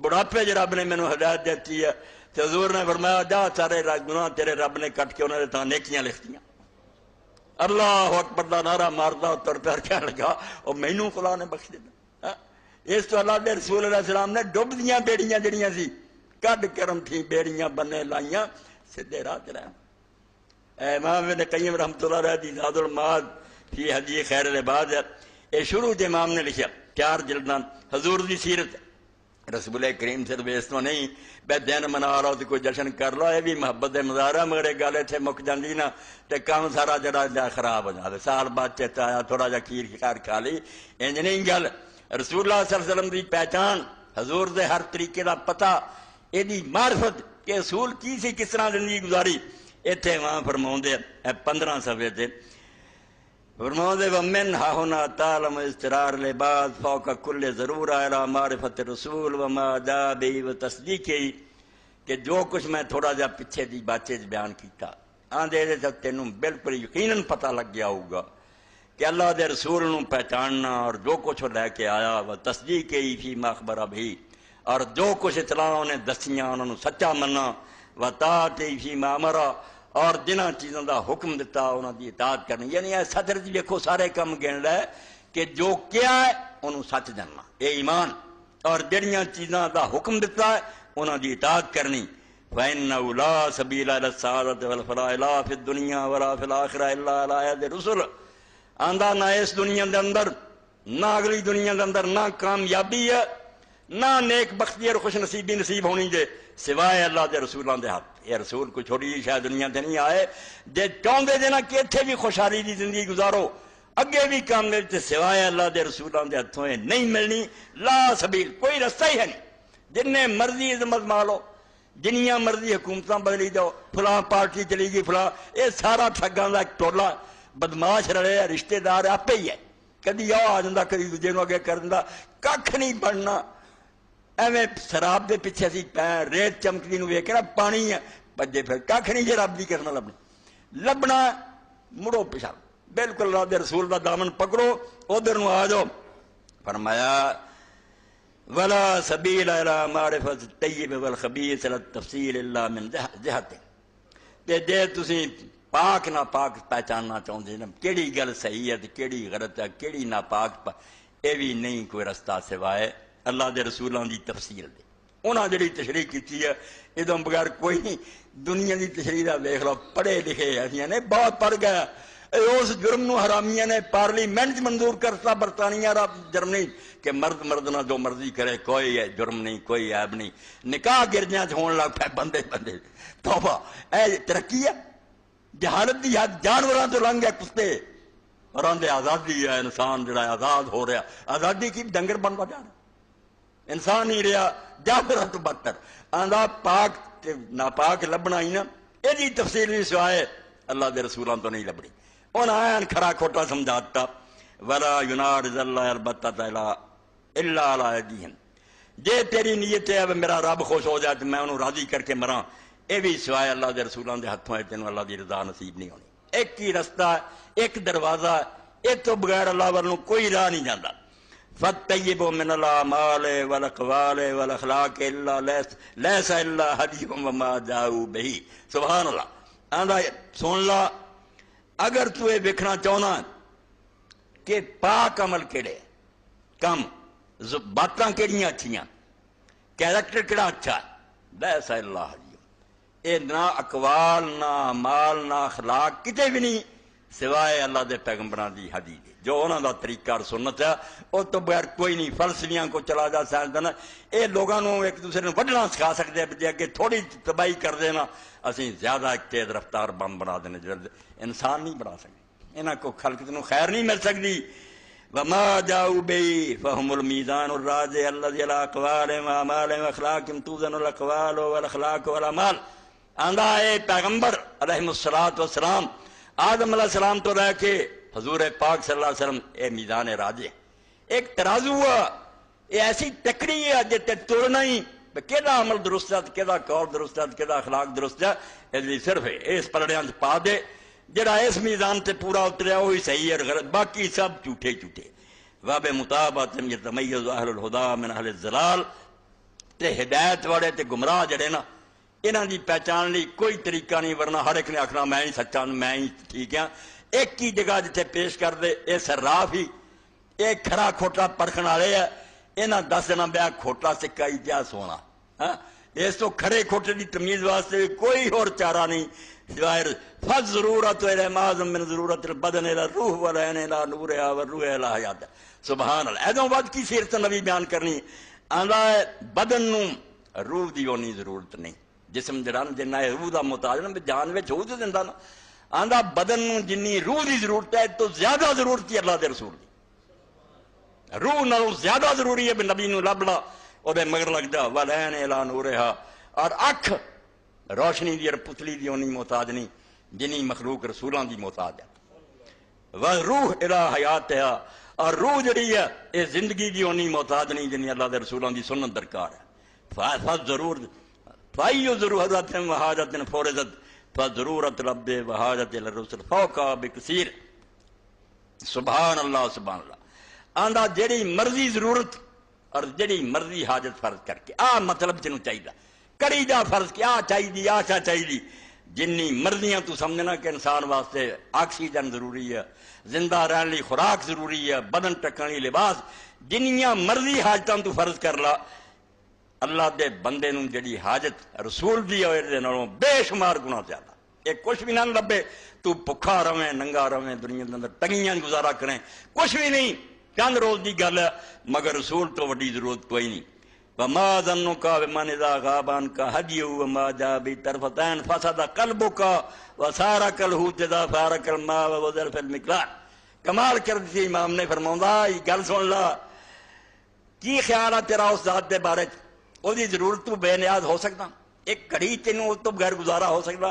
Speaker 1: بڑھاپے جو رب نے مینوں ہدایت دیتی ہے، تو حضور نے فرمایا جا سارے گناہ تیرے رب نے کٹ کے انہوں نے تاں نیکیاں لکھ دیاں۔ اللہ اکبر دا نعرہ ماردا تر پیر کہنے لگا اور مینوں خدا نے بخش دیتا۔ اس تو اللہ دے رسول علیہ السلام نے ڈب دیاں بیڑیاں جڑیاں سی کڈ کرم تھیں بیڑیاں بننے لائیاں سیدھے راہ تے رہن۔ امام ابن قیم رحمۃ اللہ علیہ دی زاد المعاد فی ہدی خیر العباد ہے، یہ شروع تے امام نے لکھا 4 جلداں حضور دی سیرت، رسول کریم صرف اس تو نہیں بے دن منا لو تو کوئی جشن کر لو، یہ بھی محبت دے مظاہرہ، مگر یہ گل اتنے مک جاندی نا تے کام سارا جڑا خراب ہو جاتا، سال بعد چیتا آیا تھوڑا جا کھیر خیر کھا لی، انج نہیں گل۔ رسول اللہ صلی اللہ علیہ وسلم دی پہچان، حضور دے ہر طریقے دا پتہ، یہ معرفت کہ اصول کی سی کس طرح زندگی گزاری، اتنے وہاں فرماؤں دے 15 صفحے تے فرماؤں دے ومن ہاہنا تعلم استرار لباس فوق کل ضرور الى معرفت رسول وما دا بی و تصدیقی، کہ جو کچھ میں تھوڑا جا پیچھے دی باتیں بیان کیتا آندے دے تک تینوں بالکل یقیناً پتہ لگ گیا ہوگا کہ اللہ دے رسول نوں پہچاننا اور جو کچھ لے کے آیا و تصدیقی فی ما اخبر بھی، اور جو کچھ اطلاع انہیں دسیاں انہوں سچا مننا و طاعتی فی ما امرا، اور جنہ چیزوں دا حکم دیتا انہوں دی اطاعت کرنی، یعنی اے صدر جی دیکھو سارے کم گن رہا ہے کہ جو کیا ہے انہوں سچ جاننا، اے ایمان، اور جڑیاں چیزاں دا حکم دیتا ہے انہوں دی اطاعت کرنی۔ فَإِنَّهُ لَا سَبِيلَ إِلَى السَّعَادَةِ وَالْفَلَاحِ لَا فِي الدُّنْيَا وَلَا فِي الْآخِرَةِ إِلَّا عَلَىٰ يَدِ الرُّسُلِ، آندہ نہ اس دنیا دے اندر نہ اگلی دنیا دے اندر نہ کامیابی ہے نہ نیک بختی اور خوش نصیبی نصیب ہونی جے سوائے اللہ دے رسولوں دے ہاتھ. یہ رسول کوئی چھوٹی جی شاید دنیا تے نہیں آئے جے چاہتے جے نا کہ اتنے بھی خوشحالی دی زندگی گزارو اگے بھی کامیاب تے سوائے اللہ دے رسولوں دے ہاتھوں نہیں ملنی. لا سبیل کوئی رستہ ہی ہے نہیں. جن مرضی عظمت مالو جنیاں مرضی حکومتاں بدلی جاؤ فلاں پارٹی چلی گئی فلاں یہ سارا ٹھگاں دا ایک ٹولا بدماش رہے رشتے دار آپ ہی ہے. کدی آ جاتا کدی دوجے نو اگے کر دیندا کھ نہیں بننا. ایویں شراب دے پیچھے اسی ریت چمکدی نو ویکھ کے نا پانی ہے بجے پھر کھ نہیں جے رب دی کرنا لبنا مڑو پیچھا بالکل اللہ دے رسول دا دامن پکڑو ادھر نو آ جاؤ. فرمایا ولا سبیل الی معرفت الطیب والخبیث الی التفصیل الا من جہت. تے جے تسی پاک ناپاک پہچاننا چاہتے ہیں کیڑی گل صحیح ہے کیڑی غلط ہے کیڑی ناپاک یہ بھی نہیں کوئی رستہ سوائے اللہ دے رسولوں دی تفصیل دے. انہاں جڑی تشریح کیتی ہے ادوں بغیر کوئی نہیں. دنیا دی تشریح دا ویکھ لو پڑھے لکھے ایسیاں نے بہت پڑھ گیا. اس جرم نو حرامیاں نے پارلیمنٹ منظور کرتا برطانیہ جرمنی کہ مرد مرد نہ جو مرضی کرے کوئی جرم نہیں کوئی عیب نہیں. نکاح گرجیاں چ ہون لگ پے بندے بندے توبہ اے ترقی ہے. جہالت دی حد جانوراں تو لنگ ہے کتے اور آندے آزادی ہے انسان جڑا آزاد ہو رہا آزادی کی ڈنگر بنتا جا رہا انسان ہی رہا جانوراں تو بدتر. آندا پاک ناپاک لبنا ہی نا یہ تفصیل بھی سوائے اللہ دے رسولوں تو نہیں لبنی. انہاں آئین کھڑا کھوٹا سمجھاتا ولا ینارض اللہ البتۃ الا علی ایدیہم. جے تیری نیت ہے میرا رب خوش ہو جائے تو میں انہوں راضی کر کے مراں یہ بھی سوائے اللہ دے رسولوں دے ہاتھوں ہے تینوں اللہ دی رضا نصیب نہیں ہونی. ایک ہی رستہ ایک دروازہ یہ تو بغیر اللہ ورنوں کوئی راہ نہیں جاتا. فالطیب من الاعمال والاقوال والاخلاق الا لیس الا ہدی وما جاؤ بہی. سبحان اللہ. آندا سن لا اگر تو یہ ویکھنا چاہنا کہ پاک عمل کیڑے کم باتاں کیڑیاں اچھیاں کیریکٹر کیڑا اچھا لیس الا ہدی اے نہ اقوال نہ مال نہ اخلاق کتے بھی نہیں سوائے اللہ دے پیغمبراں دی ہدی دے جو انہاں دا طریقہ اور سنت ہے وہ تو بغیر کوئی نہیں. فلسفیاں کو چلا جا سائنسدان اے لوگاں نو ایک دوسرے نو وڈنا سکھا سکتے ہیں جے اگے تھوڑی تباہی کر دینا اسی زیادہ ایک تیز رفتار بم بنا دینے جڑے انسان نہیں بنا سکتے. انہاں کو خلقت نو خیر نہیں مل سکتی. وما جاؤ بی فهم المیزان الراجع الذی علی اقوال و اعمال و اخلاق توزن الاقوال والاخلاق والاعمال. آندا اے پیغمبر علیہ الصلوۃ والسلام آدم علیہ السلام تو رہ کے حضور پاک صلی اللہ علیہ وسلم اے میزان راجع ایک ترازو ہے. یہ ایسی تکڑی ہے جتے توڑنا ہی کہڑا عمل درست ہے کہڑا قول درست ہے کہڑا اخلاق درست ہے یہ صرف اس پلڑیاں پا دے جڑا اس میزان تے پورا اتریا وہی صحیح ہے غلط باقی سب جھوٹے جھوٹے. واب مطابقت یتمیز اہل الہدی من اہل الضلال. تے ہدایت والے تے گمراہ جڑے نا انہاں دی پہچان لی کوئی طریقہ نہیں ورنہ ہر ایک نے آکھنا میں ہی سچا میں ہی ٹھیک ہاں. ایک ہی جگہ جتھے پیش کر دے اے صراف ہی اے کھڑا کھوٹا پرکھن والے ہے. انہاں دس دینا بیا کھوٹا سکا ہی کیا سونا ہاں اس تو کھڑے کھوٹے دی تمیز واسطے کوئی اور چارہ نہیں سوائے فض ضرورت معظم من ضرورت البدن الى روح والعین الى نورها والروح الى حیات. سبحان اللہ. ایدوں بعد کی سیرت نبی بیان کرنی آندا بدن نو روح دی ہونی ضرورت نہیں. جسم جڑا جنہ روح دا محتاج نا جان وچ ہو تے دیندا نا آندا بدن نو جنی روح دی ضرورت ہے تو زیادہ ضرورت ہے اللہ دے رسول دی. روح نالوں زیادہ ضروری ہے نبی نو لبنا او دے مگر لگ جا والعین الى نورها. اور اکھ روشنی دی اور پتلی دی ہونی محتاج نہیں جنی مخلوق رسولاں دی محتاج ہے. وروح الى حیاتها. اور روح جڑی ہے یہ زندگی دی ہونی محتاج نہیں جنی اللہ دے رسولاں دی سنت درکار ہے. ضرور فائیو ضرورت وحاجت فورزت فضرورت رب وحاجت الرسل فوقا بکثیر. سبحان اللہ سبحان اللہ. آندا جڑی مرضی ضرورت اور جڑی مرضی حاجت فرض کر کے آ مطلب تینوں چاہیے کری جا فرض کیا چاہیے آ کیا چاہیے جنی مرضیاں تو سمجھنا کہ انسان واسطے آکسیجن ضروری ہے زندہ رہنے لی خوراک ضروری ہے بدن ٹکن لی لباس جنیاں مرضی حاجتاں تو فرض کر لا اللہ دے بندے نوں جڑی حاجت رسول دی ہوئے دے نالوں بے شمار گنا زیادہ. ایک کچھ بھی نہ لبے تو بھکھا رہے ننگا رہے دنیا دے اندر ٹنگیاں گزارا کریں کچھ بھی نہیں چند روز دی گل ہے مگر رسول تو وڈی ضرورت کوئی نہیں. وما ظنك بمن اذا غاب عنك هديه وما جاء بطرفتين فسد قلبك وصار كالحوت اذا فارق الماء ووزر في المقلاع. کمال کر دی امام نے فرماؤں یہ گل سن لا، کی خیال ہے تیرا اس ذات دے بارے وہ ضرورت تو بے نیاز ہو سکتا، ایک گھڑی تینوں اس تو بغیر گزارا ہو سکتا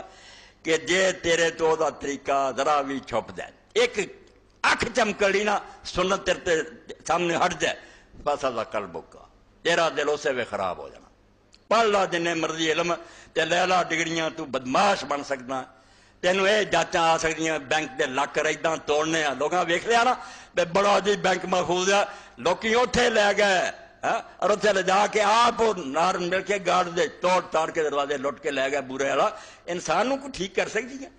Speaker 1: کہ جے تیرے تو دا طریقہ ذرا بھی چھپ جائے، ایک اکھ چمکڑی نا سنت تیرے سامنے ہٹ جائے، فسد قلبک تیرا دل اسے بھی خراب ہو جانا. پڑھ لا جن مرضی علم تے لے لا ڈگریاں، تو بدماش بن سکتا، تینوں یہ جاچاں آ سکتی بینک دے لاکر اداں توڑنے آ. لوگاں ویکھ لیا نا بے بڑا جی بینک محفوظ ہے، لوکی اوتھے لے گئے اور اتنے لے جا کے آپ نار مل کے گارڈ دے توڑ تاڑ کے دروازے لٹ کے لے گئے بورے والا. انسان کو ٹھیک کر سکتی ہے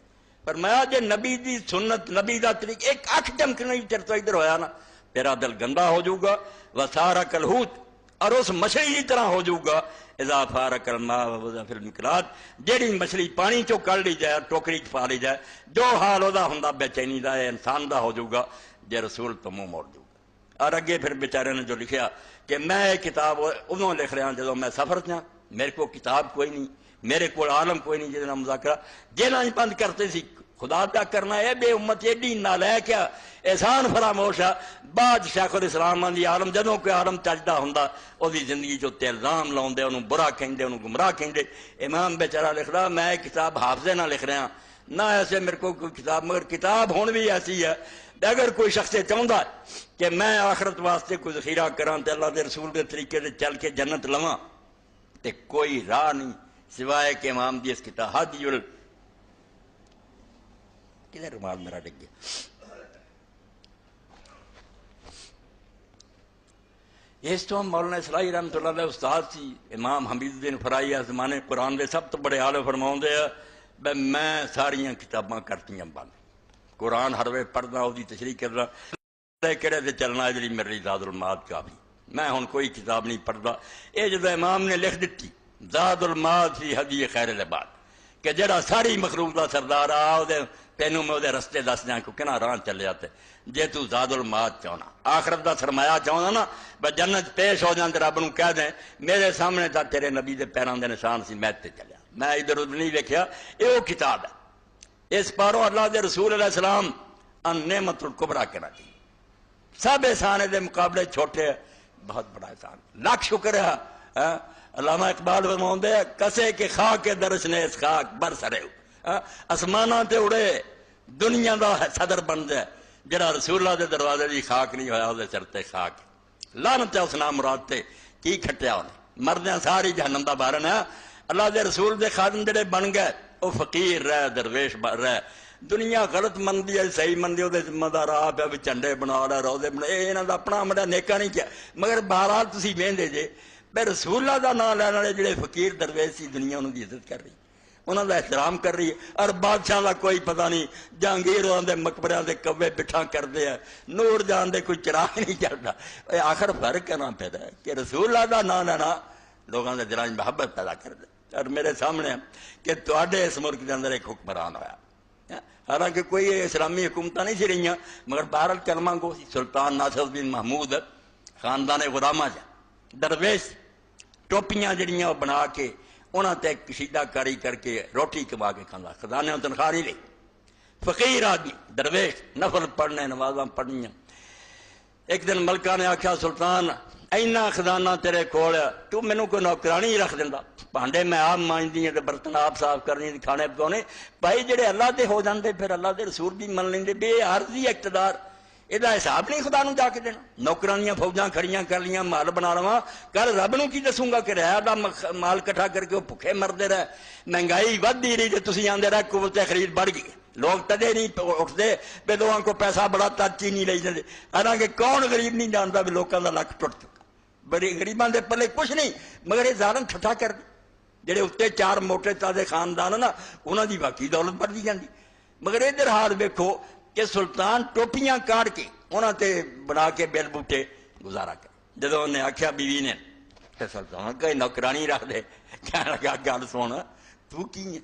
Speaker 1: پر میں جے نبی دی سنت نبی دا طریق ایک اکھ چمکنا ہی تیرے تو ادھر ہویا نا تیرا دل گندا ہو جاؤ گا. وسارا کلہوت اور اس مچھلی کی طرح ہو جاؤ گا اذا فارق الماء ووضع في المقلاة، جیڑی مچھلی پانی چو کڑ لی جائے ٹوکری چ پا لی جائے، جو حال وہ ہوں بے چینی کا ہے انسان دا ہو جاؤ گا جے رسول تو منہ موڑ جاؤ گا. اور اگے پھر بیچارے نے جو لکھیا کہ میں یہ کتاب ادوں لکھ رہا جدو میں سفر چاہ، میرے کو کتاب کوئی نہیں، میرے کو عالم کوئی نہیں جہاں مذاکرہ جیلیں بند کرتے سی. خدا پیا کرنا ہے بے امت ایڈی نالائق کیا احسان فراموش ہے. بعد شیخ الاسلام دی عالم جدوں کوئی عالم چجدا ہوندا وہ زندگی جو تے الزام لاؤندے انہوں برا کہندے انہوں گمراہ کہندے. امام بیچارہ لکھ رہا میں کتاب حافظے نہ لکھ رہا نہ ایسے میرے کو کوئی کتاب، مگر کتاب ہون بھی ایسی ہے اگر کوئی شخص چاہتا کہ میں آخرت واسطے کوئی ذخیرہ کراں تے اللہ دے رسول کے طریقے سے چل کے جنت لواں تے کوئی راہ نہیں سوائے کہ امام دی اس کتاب ہدی کدھر رومال میرا ڈگ گیا. اس تو مولانا اسلائی رحمۃ اللہ علیہ استاد سی امام حمید الدین فرائی زمانے قرآن دے سب تو بڑے عالم فرماؤں دے بے میں ساریاں کتاباں کرتیاں بند، قرآن ہر وے پڑھنا وہ تشریح کرنا کہڑے سے چلنا ہے جی میرے زاد المعاد کافی، میں ہن کوئی کتاب نہیں پڑھتا. یہ جدو امام نے لکھ دیتی زاد المعاد فی ہدی خیر العباد کہ جڑا ساری مخلوق دا سردار آ تینوں میں وہ رستے دس دیا کو کہنا راہ چلے جاتے جے تو زاد المعاد چاہنا آخرت دا سرمایہ چاہنا نا بس جنت پیش ہو جان رب نو کہہ دیں میرے سامنے تا تیرے نبی دے پیراں دے نشان سی میں تے چلیا، میں ادھر ادھر نہیں ویکھیا. یہ وہ کتاب ہے اس پاروں اللہ دے رسول علیہ السلام ان نعمت الکبریٰ کہنا چاہیے. سب احسان دے مقابلے چھوٹے ہے، بہت بڑا احسان، لاکھ شکر ہے. علامہ اقبال فرماؤں دے کسے کے خاک کے درش نے اس خاک برسرے آسماناں تے اڑے دنیا دا صدر بن جائے جڑا رسول اللہ دے دروازے دی خاک نہیں ہویا وہ سر تے خاک لعنت ہے اس نام مراد تے کی کھٹیا انہیں مردیاں ساری جہنم دا بارن ہے. اللہ دے رسول دے خادم جڑے بن گئے وہ فقیر رہ درویش رہ دنیا غلط مندی ہے صحیح مندی وہ ذمہ دار آپ ہے چنڈے بنا رہا روزے بنا یہاں دا اپنا مڑا نیکا نہیں کیا مگر بہرحال تسی وہندے جے بے رسول اللہ دا نام لین والے جڑے فقیر درویش سی دنیا انہوں دی عزت کر رہی انہوں دا احترام کر رہی ہے. اور بادشاہ دا کوئی پتہ نہیں جہانگیر دے مقبریاں دے کوے بٹھا کر دے نور جان دے کوئی چراغ نہیں چلتا. آخر فرق کہنا پیدا ہے کہ رسول اللہ دا نام لینا لوگوں دے دلاں محبت پیدا کر دے. اور میرے سامنے کہ تواڈے اس ملک دے اندر ایک حکمران ہویا حالانکہ کوئی اسلامی حکومتیں نہیں سی رہی مگر بہرحال کلمہ گو سی سلطان ناصر الدین محمود خاندان غلامہ جا درویش ٹوپیاں جڑیاں بنا کے انہاں تے کشیدہ کاری کر کے روٹی کما کے کھانا خزانے تنخواہ نہیں لے فقیر آدمی درویش نفل پڑھنے نمازاں پڑھنیاں. ایک دن ملکہ نے آکھیا سلطان اینا خزانہ تیرے کھول تو مینوں کوئی نوکرانی ہی رکھ دینا بھانڈے میں آپ مانجدی ہیں برتن آپ صاف کرنی کھانے پکانے بھائی جڑے اللہ دے ہو جاندے پھر اللہ دے رسول بھی من لیندے بے عارضی اقتدار یہ حساب نہیں خدا نو جا کے دینا. نوکرانیاں فوجاں کھڑیاں کر لیاں مال بنا لواں کل رب نو کی دسوں گا کہ رہا دا مال کٹھا کر کے وہ بھکھے مردے رہے مہنگائی ودی رہی جی تسی آندے رہے قوت خرید بڑھ گئی لوگ تدے نہیں اٹھتے بے لوگوں کو پیسہ بڑا ترچی نہیں لے جاندے حالانکہ کون غریب نہیں جانتا بھی لوگوں کا لک ٹوٹ چکا بڑی غریباں دے پلے کچھ نہیں مگر یہ ظالم ٹھٹھا کر دے جڑے اتنے چار موٹے تازے خاندان نا انہوں دی باقی دولت بڑھتی جاندی. مگر ادھر حال ویکھو کہ سلطان ٹوپیاں کاٹ کے انہوں تے بنا کے بیل بوٹے گزارا کر جدو انہیں آخیا بیوی نے کہ سلطان کہ نوکرانی رکھ دے کہنے لگا گل سن تو کی ہے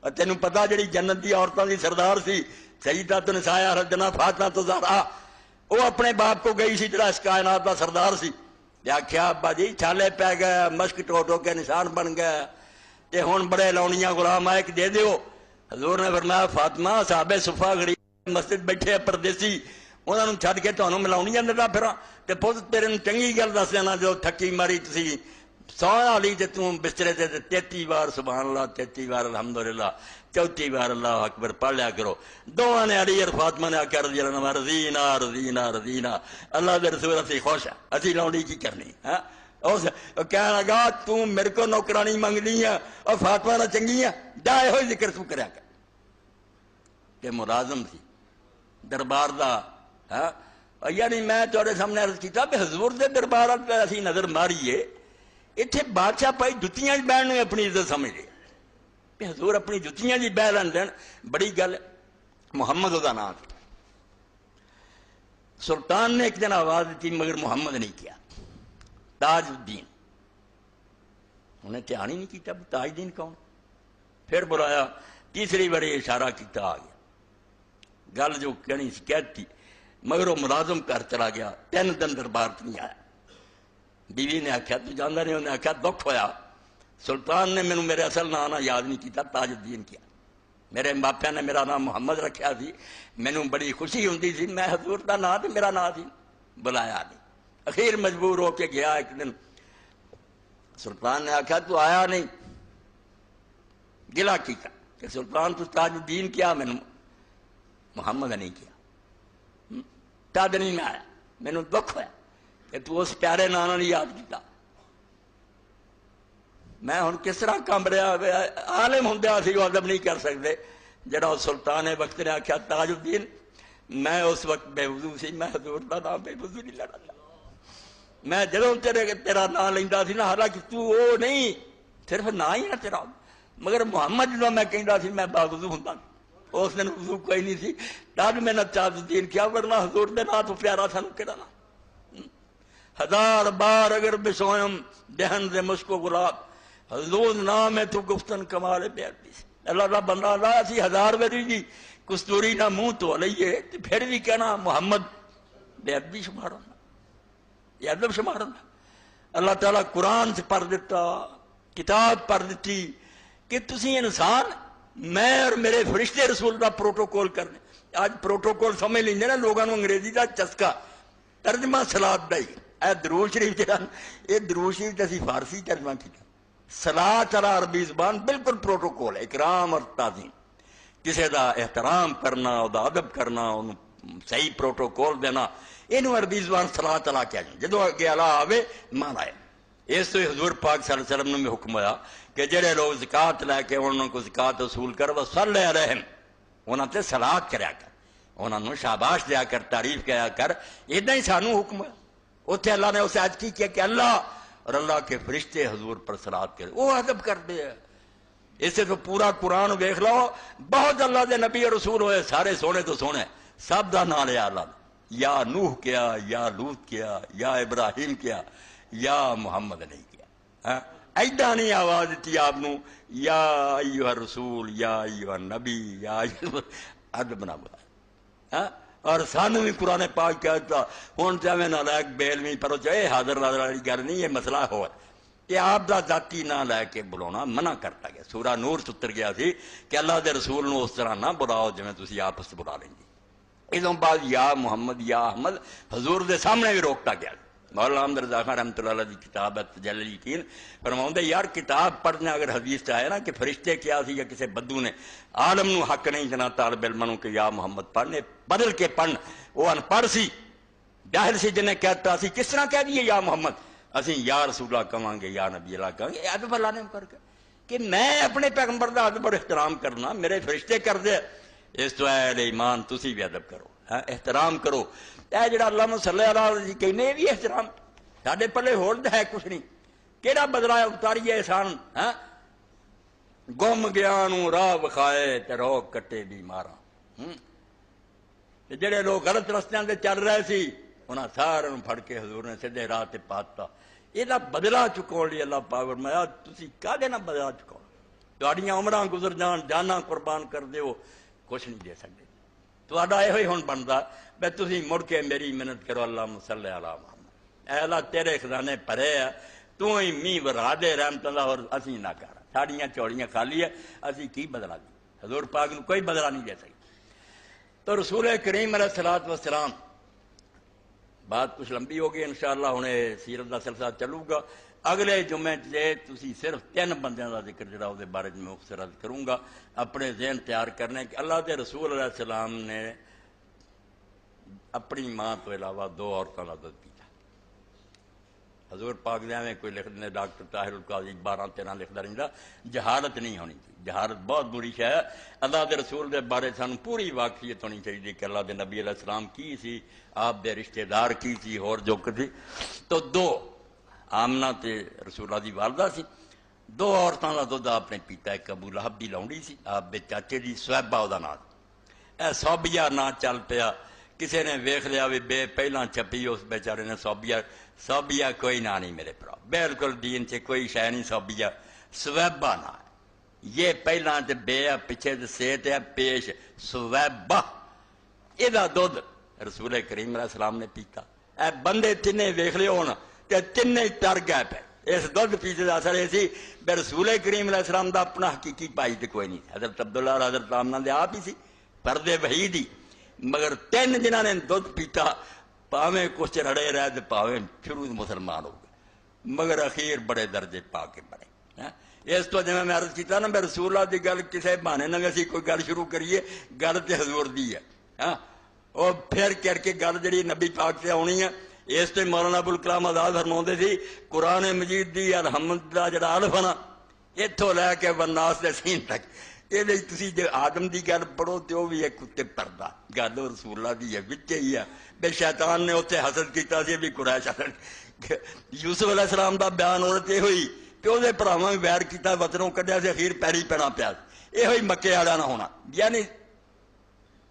Speaker 1: اور تینوں پتا جڑی جنت دی عورتوں دی سردار سی سیدہ نساء رجنا فاطمہ تو زہرا وہ اپنے باپ کو گئی سی جڑا اس کائنات دا سردار سی آخیا ابا جی چھالے پی گئے، مشک ٹو ٹو کے نشان بن گئے، تے ہن بڑے لونیاں غلام آئے کہ دے دیو۔ حضور نے فرمایا فاطمہ صحابہ صفا غریب مسجد بیٹھے پردیسی، انہوں نے چھڈ کے تمہیں میں لونیاں دتا پھراں، تے پتر تیرے چنگی گل دس دینا جو تھکی ماری تسی سویا والی تے توں بسترے تے 33 بار سبحان اللہ، 33 بار الحمدللہ، 34 بار اللہ اکبر پڑھ لیا کرو۔ دونوں نے علی اور فاطمہ نے آخیا رضی اللہ عنہ رضینا رضینا رضینا، اللہ دے رسول اسی خوش ہے، اسی لونڈی کی کرنی ہاں۔ کہنے لگا تو میرے کو نوکرانی منگنی ہے اور فاطمہ نہ چنگی ہے، جائے ہوئی ذکر تو کریا کر۔ کہ ملازم سی دربار دا ہاں، یعنی میں تھوڑے سامنے عرض کیتا کہ حضور دے دربار پہ اسی نظر ماریے، اتنے بادشاہ پائی جتیاں بہن نے اپنی عزت سمجھ لے کہ حضور اپنی جتیاں جی بہ لین دین بڑی گل ہے۔ محمد دا نام سلطان نے ایک دن آواز دیتی مگر محمد نہیں کیا، تاج الدین، انہیں دھیان ہی نہیں کیتا تاج الدین کون، پھر بلایا، تیسری بڑی اشارہ کیتا آ گیا، گل جو کہنی سی کہتی، مگر وہ ملازم گھر چلا گیا، 3 دن دربار نہیں آیا۔ بیوی نے آخیا تو جانا نہیں، انہیں آخیا دکھ ہویا، سلطان نے مینوں میرے اصل نام یاد نہیں کیتا، تاج الدین کیا، میرے باپیا نے میرا نام محمد رکھیا سی، مینوں بڑی خوشی ہوندی سی، میں حضور دا نام تے میرا نام سی، بلایا نہیں، اخیر مجبور ہو کے گیا۔ ایک دن سلطان نے آخیا تو آیا نہیں، گلا کیا کہ سلطان تو تاج الدین کیا، مینوں محمد نہیں کیا، تد نہیں میں آیا، مینوں دکھ ہوا کہ تو اس پیارے نام نہیں یاد کیتا۔ میں ہن کس طرح کم رہا، عالم ہوندیا سی وہ ادب نہیں کر سکتے، جڑا سلطان وقت نے آخیا تاج الدین، میں اس وقت بے وضو سی، میں حضور دا نام بے وضو نہیں لینا، میں جدوں تیرا نام لیندا سی نا، حالانکہ تو وہ نہیں صرف نام ہی نہ تیرا، مگر محمد جدوں میں کہندا سی میں باوضو ہوندا، اس دن وضو کوئی نہیں سی، تب میں نے تاج الدین کیا، ورنہ حضور دے نام تو پیارا سانوں کہڑا نا۔ 1000 بار اگر بسوئم دہن دے مشکو گلاب، حضور نام ہے تو گفتن کمال بے عدی، اللہ کا بندہ اللہ اسی 1000 وری جی کستوری نہ منہ تو لئیے، پھر بھی کہنا محمد بے عدی شمار ہونا، یہ ادب شمار ہونا۔ اللہ تعالیٰ قرآن سے پڑھ دیتا، کتاب پڑھ دیتی کہ تسی انسان میں اور میرے فرشتے رسول کا پروٹوکول کرنے۔ آج پروٹوکول سمجھ لیں نا لوگوں کو انگریزی کا چسکا، ترجمہ سلاد دا ہی اے درود شریف جہاں، یہ درود شریف اسی فارسی ترجمہ کیا، صلاۃ علی عربی زبان بالکل پروٹوکول ہے، اکرام اور تعظیم، کسی دا احترام کرنا، دا ادب کرنا، صحیح پروٹوکول دینا، اینو عربی زبان صلاۃ علی کیا جائے، جدو اگے علی آوے مان آئے۔ اس تو حضور پاک صلی اللہ علیہ وسلم نے بھی حکم ہوا کہ جڑے لوگ زکات لے کے انہوں کو زکات وصول کر وہ صلی علیہم، انہوں تے صلاۃ کریا کر، انہوں نے شاباش دیا کر، تعریف کیا کر، ادھا ہی سانو حکم ہے۔ اتنے اللہ نے اسے آج کی کیا کہ اللہ اور اللہ کے فرشتے حضور پر صلاۃ کرے، وہ ادب کرتے ہیں۔ اسے تو پورا قرآن دیکھ لو، بہت اللہ دے نبی اور رسول ہوئے، سارے سونے تو سونے، سب دا نام لیا اللہ نے، یا نوح کیا، یا لوط کیا، یا ابراہیم کیا، یا محمد نہیں کیا، ایڈا نہیں آواز دیتی آپ نو یا ایوہ الرسول، یا ایوہ النبی، یا ادب نہ بنا۔ اور سانو بھی قرآن پاک کہتا ہوں چاہے نہ لائک بیل میں پڑھو، چاہے حاضر ناظر والی گل نہیں، یہ مسئلہ ہو کہ آپ دا ذاتی نہ لے کے بلانا منع کرتا گیا، سورہ نور ستر گیا سی کہ اللہ دے رسول نو اس طرح نہ بلاؤ جویں تسی آپس بلا لیں گے۔ ادوں بعد یا محمد یا احمد حضور دے سامنے بھی روکتا گیا۔ مولانا احمد رضا خان رحمۃ اللہ علیہ کی کتاب ہے تجلی الیقین، فرماؤں یار کتاب پڑھنے اگر حدیث چاہے نا کہ فرشتے کیا سی یا کسی بدو نے عالم نو حق نہیں جنا طالب علموں کہ یا محمد پڑھنے بدل کے پڑھن، وہ ان پڑھ سی جاہل سی جنہیں کہتا سی کس طرح کہہ دیے یا محمد، اسی یا رسول اللہ کہاں گے، یا نبی اللہ کہاں گے، ادب اللہ نے کر کے کہ میں اپنے پیغمبر دا ادب اور احترام کرنا، میرے فرشتے کر دے، اس تو اہل ایمان تسی بھی ادب کرو، احترام کرو۔ اے جڑا اللہ صلی اللہ علیہ وسلم کہنے بھی احترام، ساڈے پلے ہور ہے کچھ نہیں، کیڑا بدلا اتاری احسان، گم گیا نو راہ وکھائے تے روک کٹے بیماراں۔ جڑے لوگ غلط رستیاں تے چل رہے سی انہاں سارے پھڑ کے حضور نے سیدھے راہ تے پاتا۔ یہ بدلا چکاؤ لیے اللہ پاک فرمایا تسی کہدے نہ بدلا چکاؤ، تہاڈیاں عمراں گزر جان، جاناں قربان کر دیو، کچھ نہیں دے سکتے۔ تہاڈا یہ ہن بندا بے تسی مڑ کے میری محنت کرو، اللہم صلی علی محمد، اے اللہ تیرے خزانے بھرے ہے، تو ہی میہ ورا دے رحمت اللہ، اور اسی نہ کر، ساڑیاں چوڑیاں خالی ہے، اسی کی بدلا دی، حضور پاک نے کوئی بدلا نہیں دے سکتا۔ تو رسول کریم علیہ الصلوۃ والسلام، بات کچھ لمبی ہو گئی، انشاءاللہ ہن سیرت دا سلسلہ چلو گا۔ اگلے جمعے تسی صرف 3 بندیاں دا ذکر جڑا دے بارے میں مختصر عرض کروں گا، اپنے ذہن تیار کرنے کہ اللہ دے رسول علیہ السلام نے اپنی ماں تو علاوہ 2 عورتوں کا دودھ پیتا۔ حضور پاک دے میں کوئی لکھ دیں، ڈاکٹر طاہر القاضی 12-13 لکھتا رہتا، جہالت نہیں ہونی چاہیے، جہالت بہت بری شے ہے۔ اللہ دے رسول دے بارے سانو پوری واقفیت ہونی چاہیے کہ اللہ دے نبی علیہ السلام کی سی، آپ دے رشتہ دار کی سی، اور جو کچھ سی۔ تو 2 آمنہ تے رسول اللہ دی والدہ سی، 2 عورتوں کا دودھ آپ نے پیتا، ایک ابو لہب دی لونڈی سی، آپ دے چاچے دی صہیبہ دا نام، اے صوبیہ نا چل پیا، کسی نے ویخ لیا بھی بے پہلا چھپی اس بیچارے نے صوبیہ کوئی نا نہیں میرے پرا، بالکل دین سے کوئی شے نہیں، صہیبہ نا ہے، یہ پہلا تے بے ہے، پیچھے تے سیت ہے، پیش صہیبہ، یہ دودھ رسول کریم علیہ السلام نے پیتا۔ اے بندے تینے ویخ لے ہونا کہ تینے ٹر گئے پہ اس دودھ پیتے دا اثر یہ سی بے رسول کریم علیہ السلام دا اپنا حقیقی بھائی تے کوئی نہیں، حضرت عبداللہ اور حضرت آمنہ دے آپ ہی سی، پردے وحید ہی، مگر 3 جنہاں نے دودھ پیتا، پاویں کچھ رڑے رہے تے پاویں شروع مسلمان ہو گئے، مگر اخیر بڑے درجے پا کے بڑے۔ اس تو جب میں عرض کیتا نا بے رسول اللہ دی گل کسے بہانے نہ اسی کوئی گل شروع کریے، گل تے حضور دی ہے، اور پھر کر کے گل جڑی نبی پاک سے آنی ہے۔ اس تے مولانا ابوالکلام آزاد فرماؤندے سی قرآن مجید دی الحمد دا جڑا الف ہے نا، اتوں لے کے والناس دے سین تک، یہ تسی جو آدم دی گل پڑھو تو وہ بھی ایک کتے پردہ گل رسول اللہ دی ہے، وچے ہی ہے۔ بے شیطان نے اتنے حسد کیتا سی بھی قریش حسد، یوسف علیہ السلام دا بیان عورت یہ ہوئی کہ وہ بھراواں بھی ویر کیتا، وطنوں کڈیا سے اخیر پیری پینا پیا، یہ ہوئی مکے والا نہ ہونا، یعنی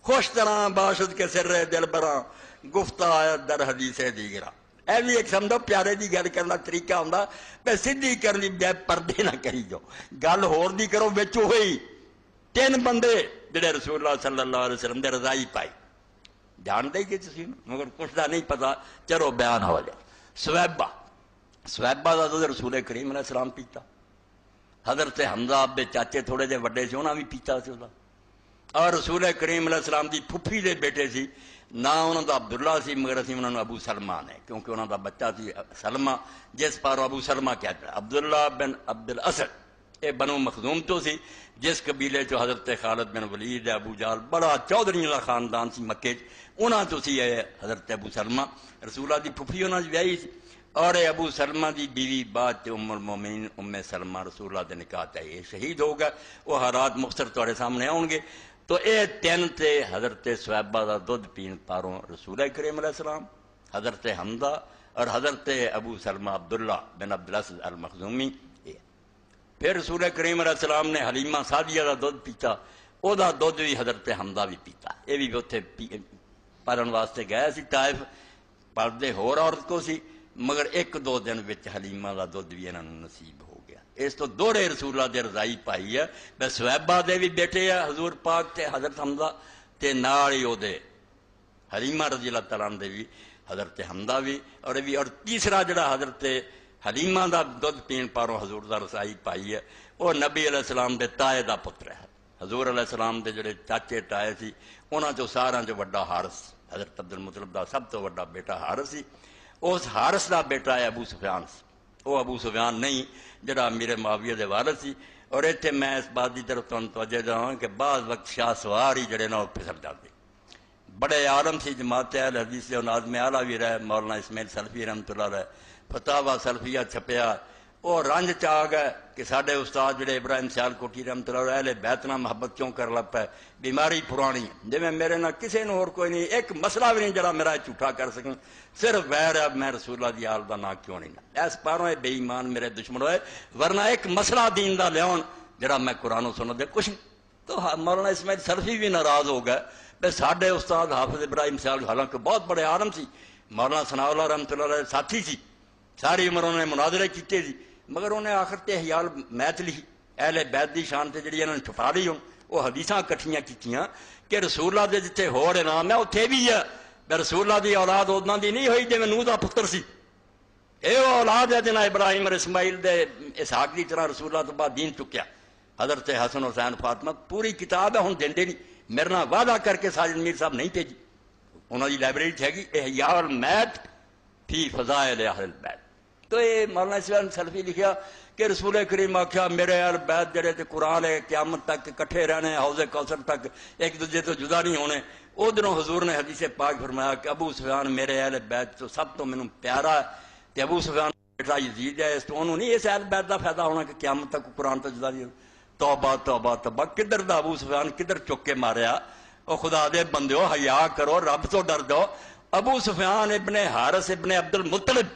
Speaker 1: خوش طرح باشد کے سر دل براں گفتہ آیت در حدیث دیگرہ، اے بھی ایک سمجھو پیارے دی گل کرنا طریقہ ہوندا، بے سدھی کرنی بجائے پردے نہ کری جو گل ہور دی کرو، وچ ہوئی 3 بندے جڑے رسول اللہ صلی اللہ علیہ وسلم دے رضائی پائی، جان دے گی تسی مگر کچھ دا نہیں پتا، چلو بیان ہو جائے۔ صہیبہ دا دودھ رسول کریم علیہ السلام پیتا، حضرت حمزہ آپ دے چاچے تھوڑے جے وڈے سے انہاں بھی پیتا سی، اور رسول کریم علیہ السلام دی پھپھی دے بیٹے سی، نہ انہوں دا عبداللہ سی مگر اسی انہوں نے ابو سلمہ نے، کیونکہ انہوں دا بچہ سی سلمہ، جس پر ابو سلمہ کہتا ہے، عبداللہ بن عبد الاسد، اے بنو مخزوم تو سی، جس قبیلے جو حضرت خالد بن ولید ابو جہل بڑا چودھریوں کا خاندان سی مکے، انہاں تو سی ہے حضرت ابو سلمہ، رسول اللہ دی پھپھی انہاں دی ویاہی سی، اور ابو سلمہ دی بیوی بعد ام المومنین ام سلمہ رسول اللہ دے نکاح تے یہ شہید ہو گئے، وہ حالات مختصر تہاڈے سامنے آؤں گے۔ تو اے 3 تے حضرت صہیبہ دا دودھ پین پاروں رسول کریم علیہ السلام، حضرت حمزہ اور حضرت ابو سلمہ عبداللہ بن عبد الاسد المخزومی۔ پھر رسول کریم علیہ السلام نے حلیمہ سعدیہ دا دودھ پیتا، او دا دودھ بھی حضرت حمزہ بھی پیتا، یہ بھی اتنے پالن واسطے گئے سی طائف، پردے ہور عورت کو سی، مگر 1-2 دن وچ حلیمہ دا دودھ بھی انہاں نوں نصیب ہو گیا۔ اس تو دوڑے رسول اللہ دے رضائی پائی ہے، بے صہیبہ دے بھی بیٹے ہے حضور پاک تے حضرت حمزہ تے نال ہی او دے حلیمہ رضی اللہ تعالیٰ عنہ دے بھی حضرت حمزہ بھی، اور تیسرا جڑا حضرت حلیمہ دا دودھ پین پاروں حضور دا رضائی پائی ہے، وہ نبی علیہ السلام دے تائے دا پتر ہے، حضور علیہ السلام دے جڑے چاچے تائے سی انہاں چوں ساراں چوں وڈا حارث، حضرت عبدالمطلب دا سب تو وڈا بیٹا حارث سی، اس حارث دا بیٹا ہے ابو سفیان سی، وہ ابو سفیان نہیں جڑا امیر معاویہ دے والد سی۔ اور اتنے میں اس بات کی طرف توجہ داں کہ بعض وقت شاہ سوار ہی جڑے نا وہ پھسل جاتے، بڑے عالم سی، جماعت اہل حدیث سے ناظم اعلیٰ بھی رہے، مولانا اسماعیل سلفی رحمۃ اللہ علیہ، فتاوی سلفیہ چھپیا، وہ رنج چ آ گئے کہ سارے استاد جڑے ابراہیم سیال کوٹھی رحمۃ اللہ علیہ اہل بیت نال محبت کیوں کر لگ پے، بیماری پرانی جی میں میرے نہ کسی نے اور کوئی نہیں، ایک مسئلہ بھی نہیں جڑا میرا جھوٹا کر سکیں، صرف ویر ہے میں رسول اللہ دی آل دا نا کیوں نہیں، اس پاروں بے ایمان میرے دشمن ہوئے، ورنہ ایک مسئلہ دین دا لیاؤن جڑا میں قرآن و سنت دے کچھ نہیں۔ تو مولانا اسماعیل سلفی بھی ناراض ہو گئے، بے ساڈے استاد حافظ ابراہیم سیال حالانکہ بہت بڑے عالم سی، مولانا ثناء اللہ رحمۃ اللہ علیہ ساتھی سی، ساری عمر انہوں نے مناظرے کیتے سی، مگر انہیں آخر تے حیال میت لکھی اہل بیت دی شان تے جڑی انہوں نے چھپا لی، وہ حدیثاں کٹھیاں کیتیاں کہ رسول اللہ دے جتھے ہوڑ انعام ہے اتھے بھی ہے، رسول اللہ دی اولاد ادنا دی نہیں ہوئی جی میں نوح دا پتر سی، اے اولاد ہے جنہیں ابراہیم اور اسماعیل دے اسحاق کی طرح رسول اللہ تو بعد دین چکیا، حضرت حسن حسین فاطمہ پوری کتاب ہے، ہوں دیں نہیں، میرے نال وعدہ کر کے ساجد میر صاحب نہیں بھیجی، انہوں کی لائبریری ہے گی احیاء المیت فی فضائل اہل البیت۔ تو یہ مولانا اسلام سلفی لکھیا کہ رسول کریم آخیا میرے اہل بیت جڑے تے قرآن ہے قیامت تک کٹھے رہنے، حوض کوثر تک ایک دوسرے تو جدا نہیں ہونے۔ ادھروں حضور نے حدیث پاک فرمایا کہ ابو سفیان میرے اہل بیت تو سب تو مینوں پیارا ہے، تے ابو سفیان بیٹا یزید ہے، اس تو انہوں نہیں اس اہل بیت دا فائدہ ہونا کہ قیامت تک قرآن تو جدا نہیں ہونا۔ توبہ توبہ توبہ، کدھر دا ابو سفیان کدھر چک کے ماریا، او خدا دے بندیو حیا کرو، رب تو ڈر دو۔ ابو سفیان ابن حارث ابن عبد المطلب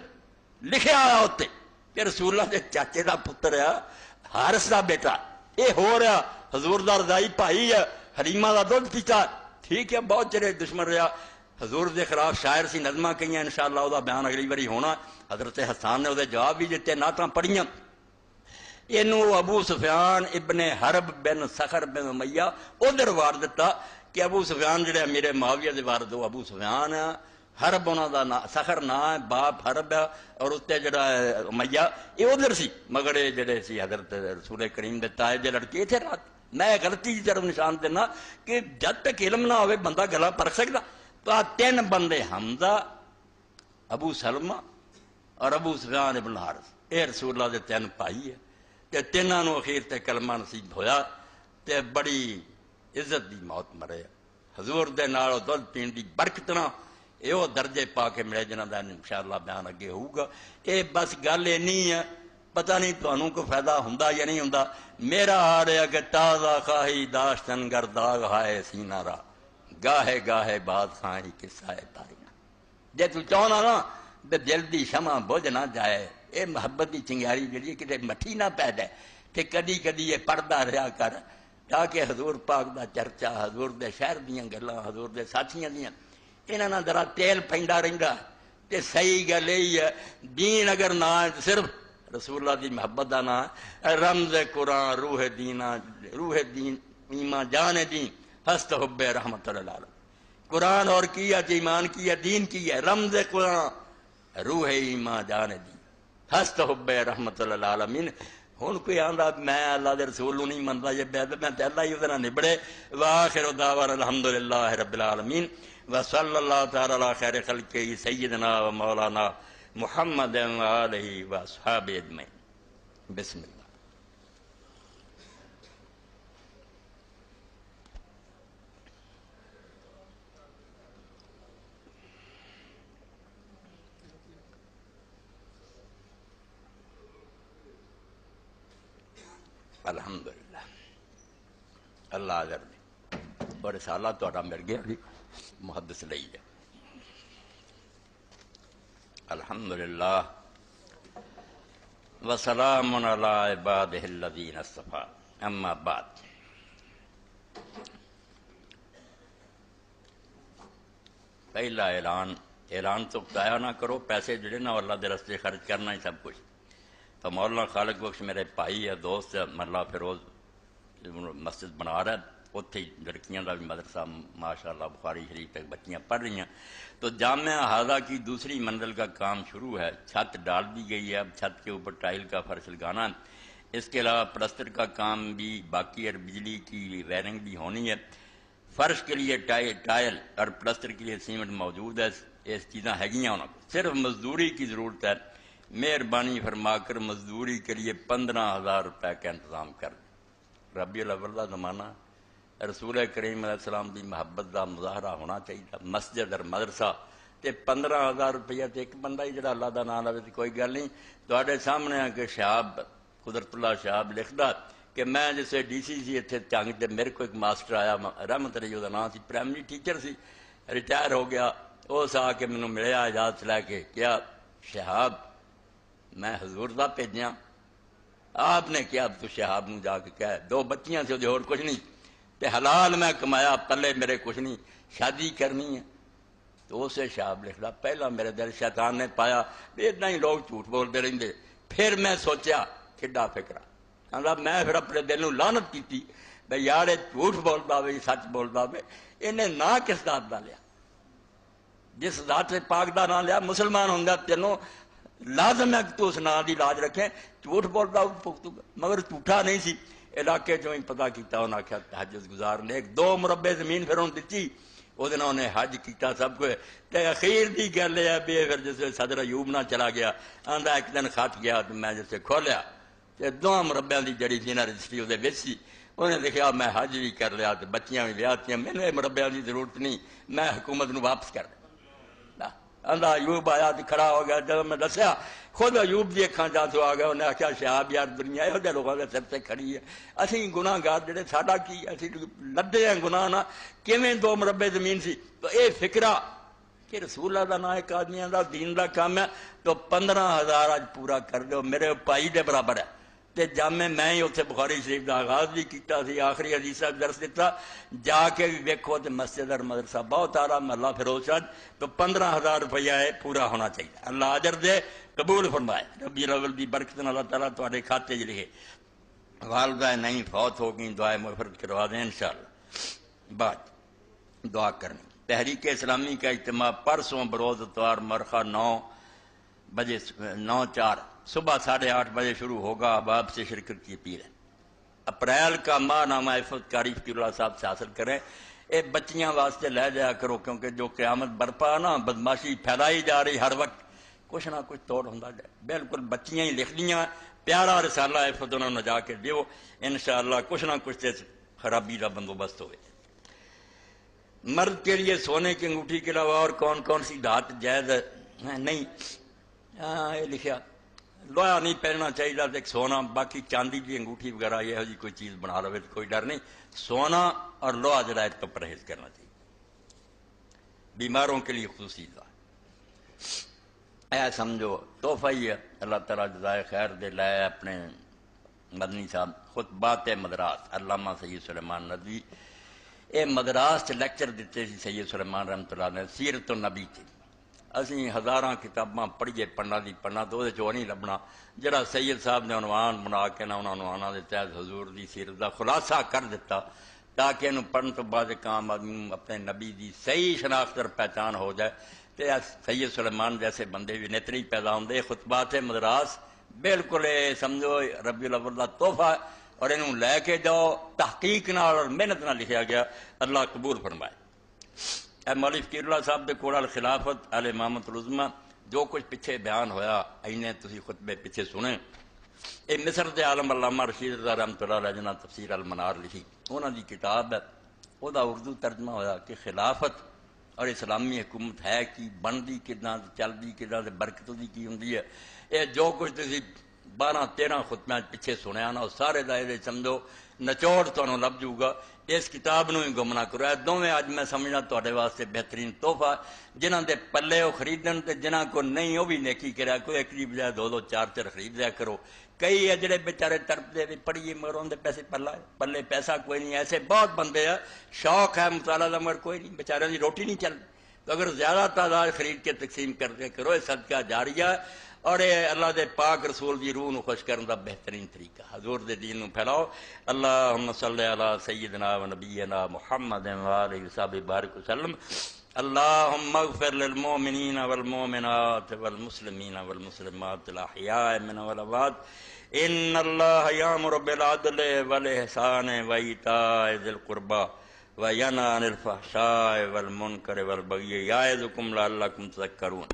Speaker 1: لکھیا آیا ہوتے کہ رسول اللہ دے چاچے دا پتر ہے، حارث دا بیٹا، اے ہو رہا حضور دا رضائی بھائی ہے، حلیمہ دا دودھ پیتا، ٹھیک ہے بہت چرے دشمن رہا، حضور دے خلاف شاعر سی نظمہ کئیاں، انشاءاللہ دا بیان اگلی باری ہونا۔ حضرت حسان نے وہ جواب بھی دیتے، نعتاں پڑھیاں۔ اینو ابو سفیان ابن حرب بن سخر بن امیہ ادھر وار دیتا کہ ابو سفیان جڑے امیر معاویہ دے وارد ہو، ابو سفیان حرب انہاں دا سخر نا ہے، باپ حرب ہے، اور اتنے جڑا امیہ یہ ادھر سی، مگر یہ جڑے سی حضرت رسول کریم دے تائے دے لڑکے تھے رات۔ میں غلطی کی طرف نشان دینا کہ جب تک علم نہ ہوئے بندہ گلا پرکھ سکتا۔ تو آ تین بندے حمزہ، ابو سلمہ اور ابو سفیان ابن حارث، اے رسول اللہ دے تین بھائی ہے، تے تیناں نو اخیر تے کلمہ نصیب ہویا تے بڑی عزت دی موت مرے۔ حضور دے نال دودھ پین دی برکت نہ یہ وہ درجے پا کے ملے جنہاں دا انشاءاللہ بیان اگے ہوگا۔ اے بس گل اینی ہے، پتہ نہیں تانوں کو فائدہ ہوندا یا نہیں ہوندا۔ میرا حال ہے کہ تازہ خواہی داشتن گر داغ ہائے سینہ را، گاہے گاہے بات خواہی قصہ تاریخ۔ جے تو چاہنا نا تے دل دی شمع بجھ نہ جائے، اے محبت دی چنگاری جڑی کتے مٹھی نہ پی جائے، تے کدی کدی یہ پڑھدا رہیا کر تاکہ حضور پاک دا چرچا، حضور دے شہر دیاں گلاں، حضور دے ساتھیاں دیاں انہاں نال ذرا تیل پیندا رہندا تے صحیح گل یہی ہے۔ دین اگر نہ ہے تو صرف رسول اللہ دی محبت دا نام ہے، رمز قرآن روح دین، روح دین ایمان جان دین ہست حب رحمت اللہ علیہ۔ قرآن اور کی ہے، ایمان کی ہے، دین کی ہے، رمز قرآن روح ایمان جان دین ہست حب رحمت اللہ العالمین۔ ہن کوئی آندا میں اللہ دے رسول نوں نہیں مندا، یہ بے میں تے اللہ ہی اودے نال نبڑے۔ واخر دعوانا الحمدللہ رب العالمین وصلی اللہ تعالی علی خیر خلقہ سیدنا و مولانا محمد و آلہ و اصحابہ اجمعین۔ بسم اللہ۔ الحمدللہ اللہ حاضر نے اور رسالہ تہاڈا مل گیا بھی محدث لئی ہے۔ الحمدللہ وسلام علی عبادہ الذین اصطفیٰ، اما بعد۔ پہلا اعلان تو بتایا نہ کرو، پیسے جڑے نا اللہ دے راستے خرچ کرنا ہی سب کچھ۔ تو مولانا خالق بخش میرے بھائی ہے، دوست ہے، مرلا فیروز مسجد بنا رہا ہے، اتنے لڑکیاں کا بھی مدرسہ ماشاءاللہ بخاری شریف تک بچیاں پڑھ رہی ہیں۔ تو جامعہ ہاضہ کی دوسری منزل کا کام شروع ہے، چھت ڈال دی گئی ہے، اب چھت کے اوپر ٹائل کا فرش لگانا ہے۔ اس کے علاوہ پلستر کا کام بھی باقی ہے، بجلی کی وائرنگ بھی ہونی ہے۔ فرش کے لیے ٹائل اور پلستر کے لیے سیمنٹ موجود ہے، یہ چیزاں ہیگیاں انہوں کو، صرف مزدوری کی ضرورت ہے۔ مہربانی فرما کر مزدوری کے لیے 15,000 روپے کا انتظام کر دیں۔ ربیع الاول کا زمانہ، رسول کریم علیہ السلام کی محبت کا مظاہرہ ہونا چاہیے۔ مسجد اور مدرسہ تے 15,000 روپیہ تے ایک بندہ ہی جڑا اللہ کا نام لے تو کوئی گل نہیں۔ تواڈے سامنے ہے کہ شہاب قدرت اللہ شہاب لکھدا کہ میں جسے ڈی سی سی اتنے چنگ تے میرے کو ایک ماسٹر آیا، رحمت علی وہ نام سی، پرائمری ٹیچر سی، ریٹائر ہو گیا۔ اس آ کے مینوں ملیا اجازت لے کے، کیا شہاب میں حضور دا بھیجیاں؟ آپ نے کیا تو شہاب نو جا کے کہہ، 2 بچیاں سے اور کچھ نہیں تے حلال میں کمایا، پلے میرے کچھ نہیں، شادی کرنی ہے۔ تو اسے شہاب لکھدا پہلا میرے دل شیطان نے پایا اتنا ہی لوگ جھوٹ بولتے رہندے۔ پھر میں سوچیا کھڈا فکرا، کہندا میں پھر اپنے دل نو لعنت کیتی بھئی یار یہ جھوٹ بولدا وے سچ بولدا وے، انہیں نہ کس ذات دا لیا؟ جس ذات پاک دا نام لیا مسلمان ہوندا تینوں لازم ہے کہ تو اس نا دی لاج رکھیں. جھوٹ بولتا پختو مگر جھوٹا نہیں سی. علاقے چوں ہی پتا کیتا انہوں نے آخیا تہجد گزار نے 1 2 مربے زمین پھر انہوں دیتی انہوں نے حج کیتا سب کچھ. تے اخیر دی گل ہے بھی پھر جس صدر ایوب نہ چلا گیا آندا ایک دن خط گیا تو میں جسے کھولیا تے 2 مربیاں دی جڑی سی نا رجسٹری وہ وچ سی. انہیں لکھا میں حج بھی کر لیا تو بچیاں بھی ویاہتیاں مینوں یہ مربیاں دی ضرورت نہیں میں حکومت نو واپس کر دیں. آندا ایوب آیا تو کھڑا ہو گیا. جب میں دسیا خود ایوب دی اکھاں جا تو آ گیا. انہیں آخیا شہاب یار دنیا یہو جہے لوگوں کے سر سے کھڑی ہے اسی گناہ گار جڑے ساڈا کی اسی لدے ہیں گناہ نہ کیویں 2 مربے زمین سی. تو اے فکرہ کہ رسول اللہ دا نا ایک آدمی دا دین دا کام ہے تو 15,000 اج پورا کر دو میرے پائی دے برابر ہے. تے جامع میں ہی اتنے بخاری شریف دا آغاز بھی کیتا سی آخری حدیث درس دیتا جا کے بھی ویکھو تے مسجد اور مدرسہ بہت آرا محلہ فیروز شاہ تو 15,000 روپیہ ہے پورا ہونا چاہیے. اللہ اجر دے قبول فرمائے. ربی الاول دی برکت نال اللہ تعالیٰ تواڈے کھاتے چ لکھے. والدہ نہیں فوت ہو گئی دعائیں مغفرت کروا دیں انشاءاللہ. بعد دعا کرنی. تحریک اسلامی کا اجتماع پرسوں بروز اتوار مرخہ 9 بجے 9:04 صبح 8:30 بجے شروع ہوگا. احباب سے شرکت کی اپیل ہے. اپریل کا ماہ نامہ عفت قاری فقیر اللہ صاحب سے حاصل کریں. اے بچیاں واسطے لے جایا کرو کیونکہ جو قیامت برپا نا بدماشی پھیلائی جا رہی ہر وقت کچھ نہ کچھ توڑ ہوندا جائے. بالکل بچیاں ہی لکھ دیاں پیارا رسالہ عفت انہوں نے جا کے دیو انشاءاللہ کچھ نہ کچھ تے خرابی کا بندوبست ہوئے. مرد کے لیے سونے کی انگوٹھی کے علاوہ اور کون کون سی دھات جائز نہیں. یہ لکھا لوہا نہیں پہننا چاہیے ایک سونا باقی چاندی کی انگوٹھی وغیرہ یہ جی کوئی چیز بنا لو کوئی ڈر نہیں. سونا اور لوہا جڑا ہے تو پرہیز کرنا چاہیے. بیماروں کے لیے خصوصی دعا اے سمجھو تحفہ ہی ہے. اللہ تعالیٰ جزائے خیر دے لائے اپنے مدنی صاحب خطبات مدراس علامہ سید سلیمان ندوی اے مدراس چ لیکچر دیتے سی سید سلیمان رحمۃ اللہ نے سیرت النبی تے. اسی ہزاراں کتاباں پڑھیے پڑھنا دی پڑھنا تو وہ چو نہیں لبنا جڑا سید صاحب نے عنوان بنا کے نہ انہوں عنواناں دے تحت حضور دی سیرت دا خلاصہ کر دیتا تاکہ انہوں پڑھن تو بعد کام آدمی اپنے نبی دی صحیح شناخت اور پہچان ہو جائے. تے سید سلیمان جیسے بندے بھی نیتری پیدا ہوندے. خطبات مدراس بالکل سمجھو ربیع الاول دا تحفہ اور انہوں لے کے جاؤ تحقیق نال اور محنت نہ لکھا گیا. اللہ قبول فرمائے. اے مولوی فقیر اللہ صاحب دے کول خلافت اہل امامت العظمیٰ جو کچھ پیچھے بیان ہویا اینے تسی خطبے پیچھے سنے. اے مصر دے عالم علامہ رشید رضا رحمۃ اللہ علیہ جنہ تفسیر المنار لکھی انہاں دی کتاب ہے. وہ دا اردو ترجمہ ہویا کہ خلافت اور اسلامی حکومت ہے کی بنتی کداں چلتی کداں برکت دی کی ہوندی ہے. اے جو کچھ تسی 12-13 خطبے پیچھے سنیا نا سارے دائرے سمجھو نچوڑ تمہیں لب جاؤ گا. اس کتاب نو ہی گم نہ کرو. دونوں اج میں سمجھنا تے واسطے بہترین تحفہ جنہاں دے پلے وہ خریدن تے جنہاں کو نہیں وہ بھی نیکی کرا کوئی ایک دی بجائے 2-2 4 خرید لیا کرو. کئی ہے جڑے بیچارے تڑپ دے بھی پڑھیے مگر ان دے پیسے پلے پیسہ کوئی نہیں. ایسے بہت بندے ہیں شوق ہے مطالعہ دا مگر کوئی نہیں بیچارے دی روٹی نہیں چلتی. تو اگر زیادہ تعداد خرید کے تقسیم کر دے کرو یہ صدقہ جاریہ اور اللہ دے پاک رسول دی روح نو خوش کرنے دا بہترین طریقہ. حضور دے دین نو پھیلاؤ. اللہم صلی علی سیدنا و نبینا محمد و آلہ وصحبہ بارک وسلم. اللہم اغفر للمؤمنین والمؤمنات والمسلمین والمسلمات الاحیاء من والاموات. ان اللہ یامر بالعدل والاحسان وایتاء ذی القربى وینہی عن الفحشاء والمنکر والبغی یعظکم لعلکم تذکرون.